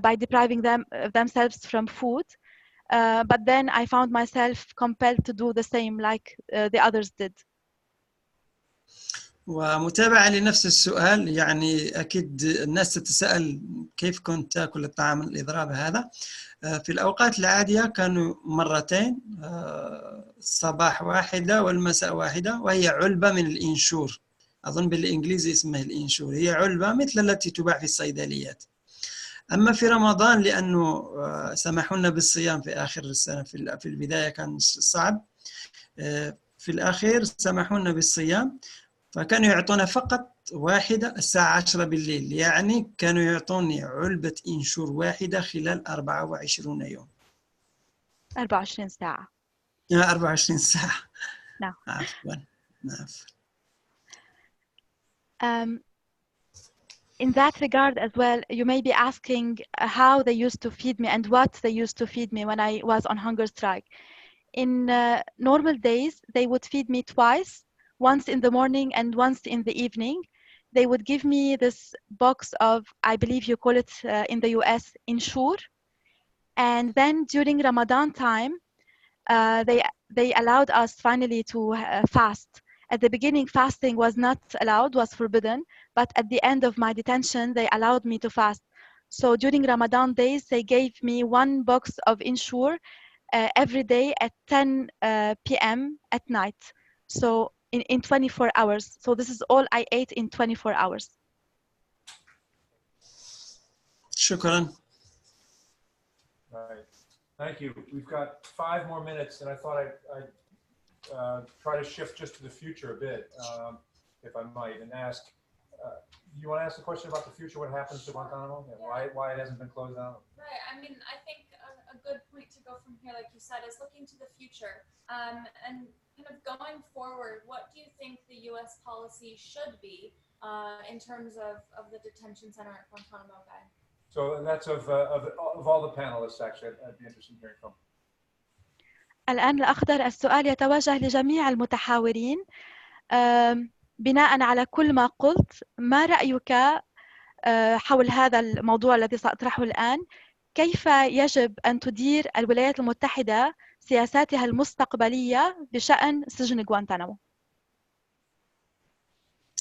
by depriving themselves from food, but then I found myself compelled to do the same like the others did. ومتابعة لنفس السؤال، يعني أكيد الناس تتساءل كيف كنت تأكل الطعام الإضراب هذا. في الأوقات العادية كانوا مرتين، الصباح واحدة والمساء واحدة، وهي علبة من الإنشور، أظن بالإنجليزي اسمها الإنشور، هي علبة مثل التي تباع في الصيدليات. أما في رمضان لأنه سمحوا لنا بالصيام في آخر السنة، في البداية كان صعب، في الأخير سمحوا لنا بالصيام، فكانوا يعطونا فقط واحدة الساعة 10 بالليل، يعني كانوا يعطوني علبة إنشور واحدة خلال 24 يوم. 24 ساعة. 24 ساعة. نعم. عفوا. In that regard as well, you may be asking how they used to feed me and what they used to feed me when I was on hunger strike. In normal days, they would feed me twice, once in the morning and once in the evening. they would give me this box of, I believe you call it in the US, insure. And then during Ramadan time, they allowed us finally to fast. At the beginning, fasting was not allowed, was forbidden, but at the end of my detention, they allowed me to fast. So during Ramadan days, they gave me one box of insure every day at 10 p.m. at night. So in 24 hours. So this is all I ate in 24 hours. شكرا. Right. Thank you. We've got 5 more minutes, and I thought I'd try to shift just to the future a bit, if I might, and ask, you want to ask a question about the future, what happens to Guantanamo? Yeah, why it hasn't been closed down? Right. I mean, I think a good point to go from here, like you said, is looking to the future. And kind of going forward, what do you think the U.S. policy should be in terms of the detention center at Guantanamo Bay? So that's of all the panelists, actually, I'd be interested in hearing from. الآن لأخضر السؤال يتوجه لجميع المتحاورين. بناء على كل ما قلت، ما رأيك حول هذا الموضوع الذي سأطرحه الآن؟ كيف يجب أن تدير الولايات المتحدة سياساتها المستقبلية بشأن سجن غوانتانامو؟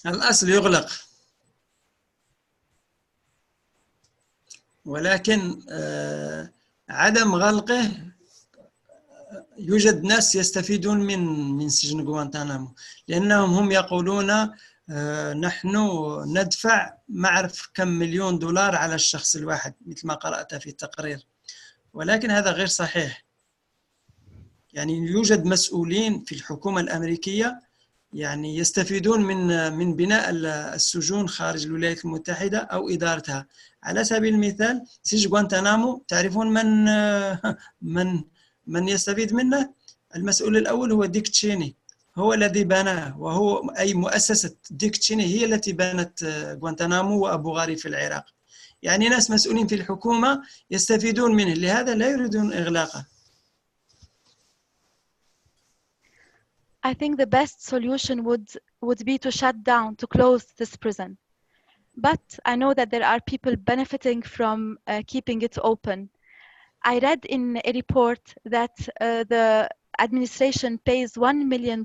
الأصل يغلق، ولكن عدم غلقه يوجد ناس يستفيدون من سجن غوانتانامو، لأنهم هم يقولون نحن ندفع ما أعرف كم مليون دولار على الشخص الواحد مثل ما قرأت في التقرير، ولكن هذا غير صحيح. يعني يوجد مسؤولين في الحكومة الأمريكية يعني يستفيدون من بناء السجون خارج الولايات المتحدة أو إدارتها. على سبيل المثال سجن غوانتانامو، تعرفون من يستفيد منه؟ المسؤول الأول هو ديك تشيني، هو الذي بناه، وهو أي مؤسسة ديك تشيني هي التي بنت غوانتانامو وأبو غاري في العراق. يعني ناس مسؤولين في الحكومة يستفيدون منه، لهذا لا يريدون إغلاقه. I think the best solution would be to shut down, to close this prison. But I know that there are people benefiting from keeping it open. I read in a report that the administration pays $1 million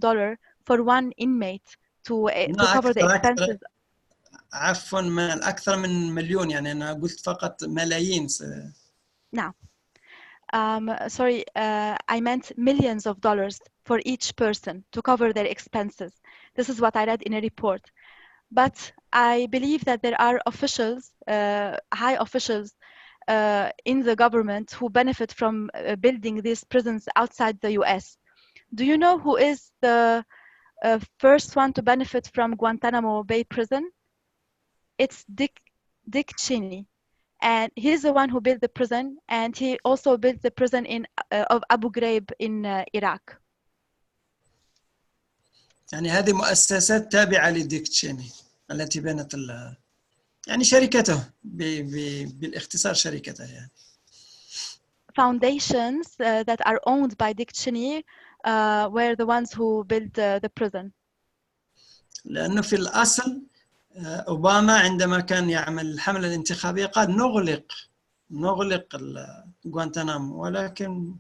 for one inmate to cover the expenses. عفوا، أكثر من مليون، يعني أنا قلت فقط ملايين. نعم. Sorry, I meant millions of dollars for each person to cover their expenses. This is what I read in a report. But I believe that there are officials, high officials in the government who benefit from building these prisons outside the US. Do you know who is the first one to benefit from Guantanamo Bay Prison? It's Dick Cheney. And he's the one who built the prison, and he also built the prison of Abu Ghraib in Iraq. يعني هذه مؤسسات تابعة لديك تشيني التي بنت يعني شركته بالاختصار شركته يعني. Foundations that are owned by Dick Cheney were the ones who built the prison. لأنه في الأصل أوباما عندما كان يعمل الحملة الانتخابية قال نغلق غوانتانامو، ولكن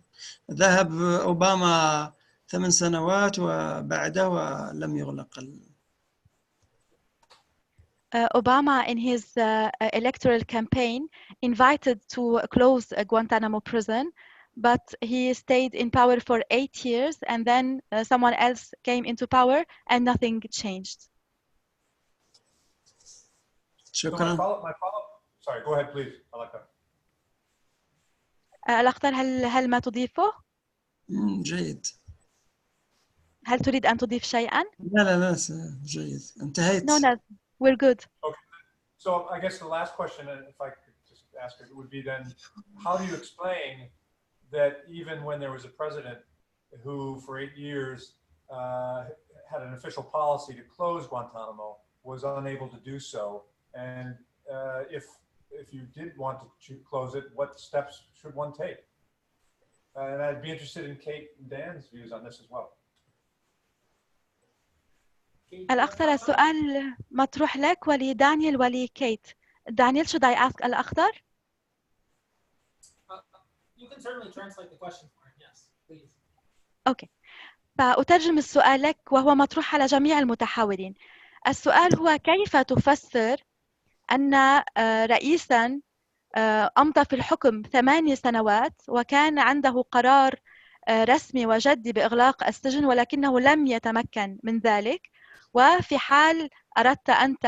ذهب أوباما 8 سنوات وبعده ولم يغلق. Obama in his electoral campaign invited to close Guantanamo prison, but he stayed in power for 8 years, and then someone else came into power and nothing changed. شكرا. My follow-up, sorry, go ahead please. لخدر، هل ما تضيفه؟ جيد. هل تريد أن تضيف شيئا؟ لا جيد، انتهيت. No, we're good. Okay. So I guess the last question, if I could just ask it, would be then, how do you explain that even when there was a president who for 8 years had an official policy to close Guantanamo, was unable to do so? And if you did want to close it, what steps should one take? And I'd be interested in Kate and Dan's views on this as well. الأخضر السؤال مطروح لك ولدانيال ولكيت. Daniel, should I ask الأخضر? You can certainly translate the question for him, yes, please. أوكي. فأترجم السؤال لك وهو مطروح على جميع المتحاورين. السؤال هو كيف تفسر أن رئيساً أمضى في الحكم 8 سنوات وكان عنده قرار رسمي وجدي بإغلاق السجن ولكنه لم يتمكن من ذلك، وفي حال أردت أنت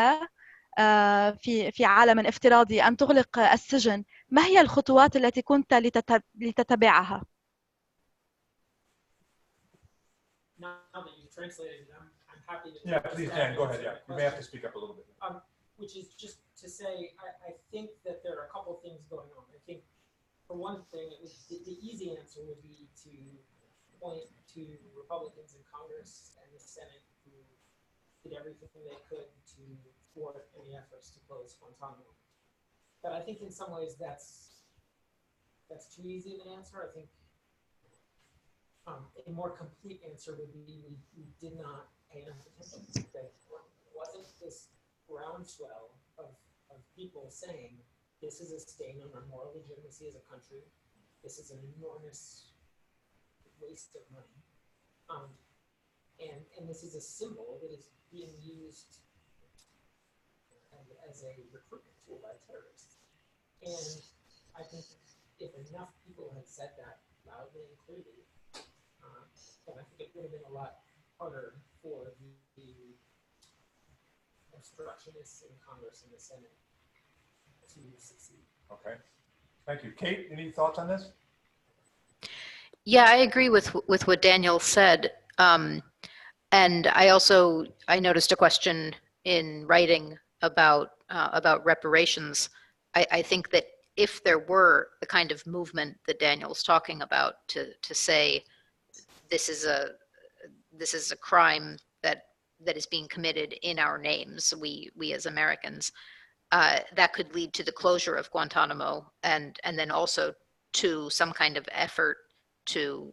في عالم افتراضي أن تغلق السجن، ما هي الخطوات التي كنت لتتبعها؟ Now that you translated it, I'm happy to. Yeah, please, Dan, go ahead. Yeah, you may have to speak up a little bit. Which is just to say, I think that there are a couple things going on. I think, for one thing, it was the easy answer would be to point to Republicans in Congress and the Senate who did everything they could to thwart any efforts to close Guantanamo. But I think in some ways that's too easy of an answer. I think a more complete answer would be we did not pay enough attention. That wasn't this groundswell of people saying this is a stain on our moral legitimacy as a country. This is an enormous waste of money. And this is a symbol that is being used as a recruitment tool by terrorists. And I think if enough people had said that loudly and clearly, then I think it would have been a lot harder for the obstructionists in Congress and the Senate to succeed. Okay, thank you. Kate, any thoughts on this? Yeah, I agree with what Daniel said. And I noticed a question in writing about reparations. I think that if there were the kind of movement that Daniel's talking about to say this is a crime that is being committed in our names, we as Americans, that could lead to the closure of Guantanamo and then also to some kind of effort to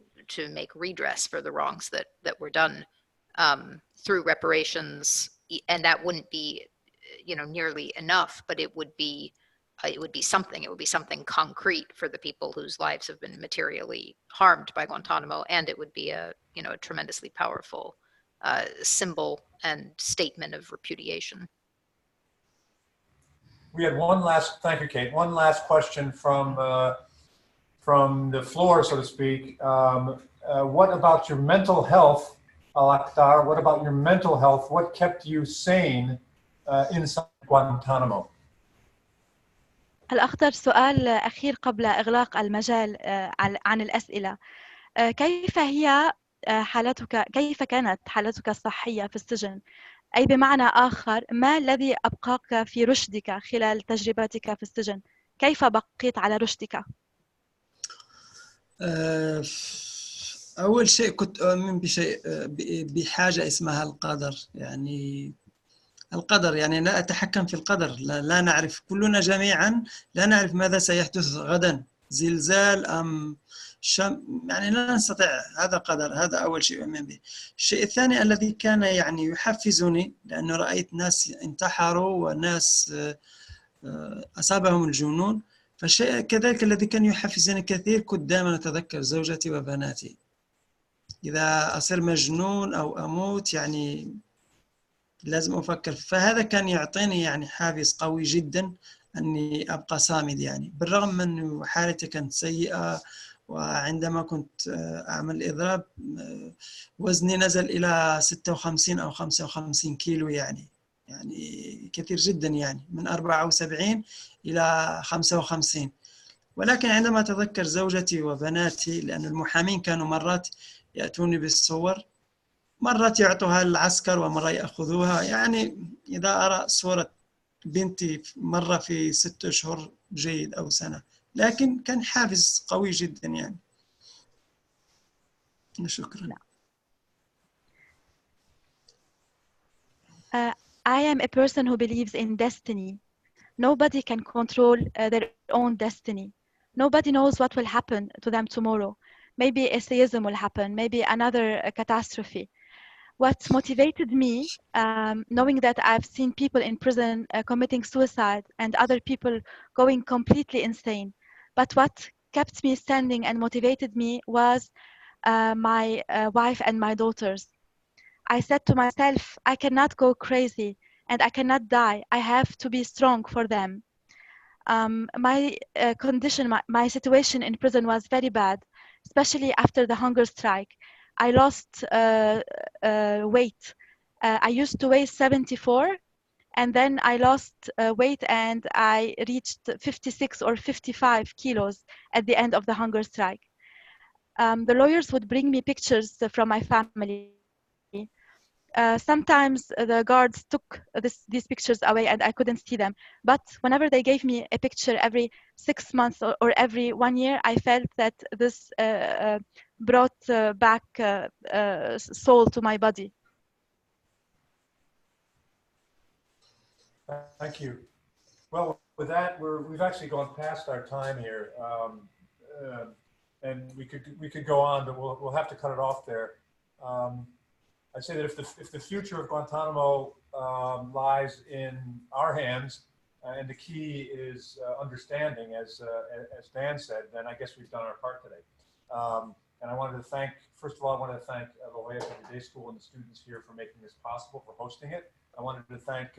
make redress for the wrongs that were done through reparations. And that wouldn't be, nearly enough, but it would be something. It would be something concrete for the people whose lives have been materially harmed by Guantanamo, and it would be a tremendously powerful symbol and statement of repudiation. We had thank you, Kate. One last question from the floor, so to speak. What about your mental health, Lakhdar? What about your mental health? What kept you sane inside Guantanamo? الأخضر سؤال أخير قبل إغلاق المجال عن الأسئلة. كيف كانت حالتك الصحية في السجن؟ أي بمعنى آخر، ما الذي أبقاك في رشدك خلال تجربتك في السجن؟ كيف بقيت على رشدك؟ أول شيء كنت أؤمن بحاجة اسمها القدر. القدر لا أتحكم في القدر. لا نعرف كلنا جميعا، لا نعرف ماذا سيحدث غدا، زلزال أم لا نستطيع. هذا قدر. هذا أول شيء أؤمن به. الشيء الثاني الذي كان يحفزني، لأنه رأيت ناس انتحروا وناس أصابهم الجنون، فالشيء كذلك الذي كان يحفزني كثير، كنت دائما أتذكر زوجتي وبناتي. إذا أصير مجنون أو أموت لازم أفكر. فهذا كان يعطيني حافز قوي جدا أني أبقى صامد. بالرغم من أن حالتي كانت سيئة، وعندما كنت أعمل إضراب وزني نزل إلى 56 أو 55 كيلو، كثير جدا، من 74 إلى 55. ولكن عندما أتذكر زوجتي وبناتي، لأن المحامين كانوا مرات يأتوني بالصور، مرات يعطوها العسكر ومرة يأخذوها. إذا أرى صورة بنتي مرة في 6 أشهر جيد أو سنة، لكن كان حافز قوي جدا. شكرا. I am a person who believes in destiny. Nobody can control their own destiny. Nobody knows what will happen to them tomorrow. Maybe a seism will happen, maybe another catastrophe. what motivated me, knowing that I've seen people in prison committing suicide and other people going completely insane. But what kept me standing and motivated me was my wife and my daughters. I said to myself, I cannot go crazy and I cannot die. I have to be strong for them. My condition, my situation in prison was very bad, especially after the hunger strike. I lost weight. I used to weigh 74, and then I lost weight and I reached 56 or 55 kilos at the end of the hunger strike. The lawyers would bring me pictures from my family. Sometimes the guards took these pictures away and I couldn't see them. But whenever they gave me a picture every 6 months or every 1 year, I felt that this brought back soul to my body. Thank you. Well, with that, we've actually gone past our time here, and we could go on, but we'll have to cut it off there. I'd say that if the future of Guantanamo lies in our hands, and the key is understanding, as Dan said, then I guess we've done our part today. And I wanted to thank, first of all, I wanted to thank the Jolla Country Day School and the students here for making this possible, for hosting it. I wanted to thank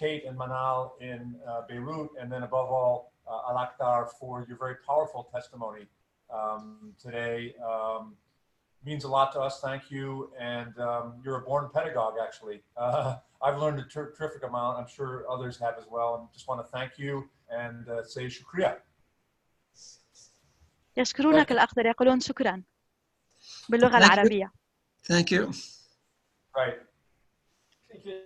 Kate and Manal in Beirut, and then above all, Lakhdar, for your very powerful testimony today. Means a lot to us. Thank you. And you're a born pedagogue, actually. I've learned a terrific amount. I'm sure others have as well. And just want to thank you and say shukriya. يشكرونك الأخضر يقولون شكرا باللغة العربية. Thank you. Right. Thank you.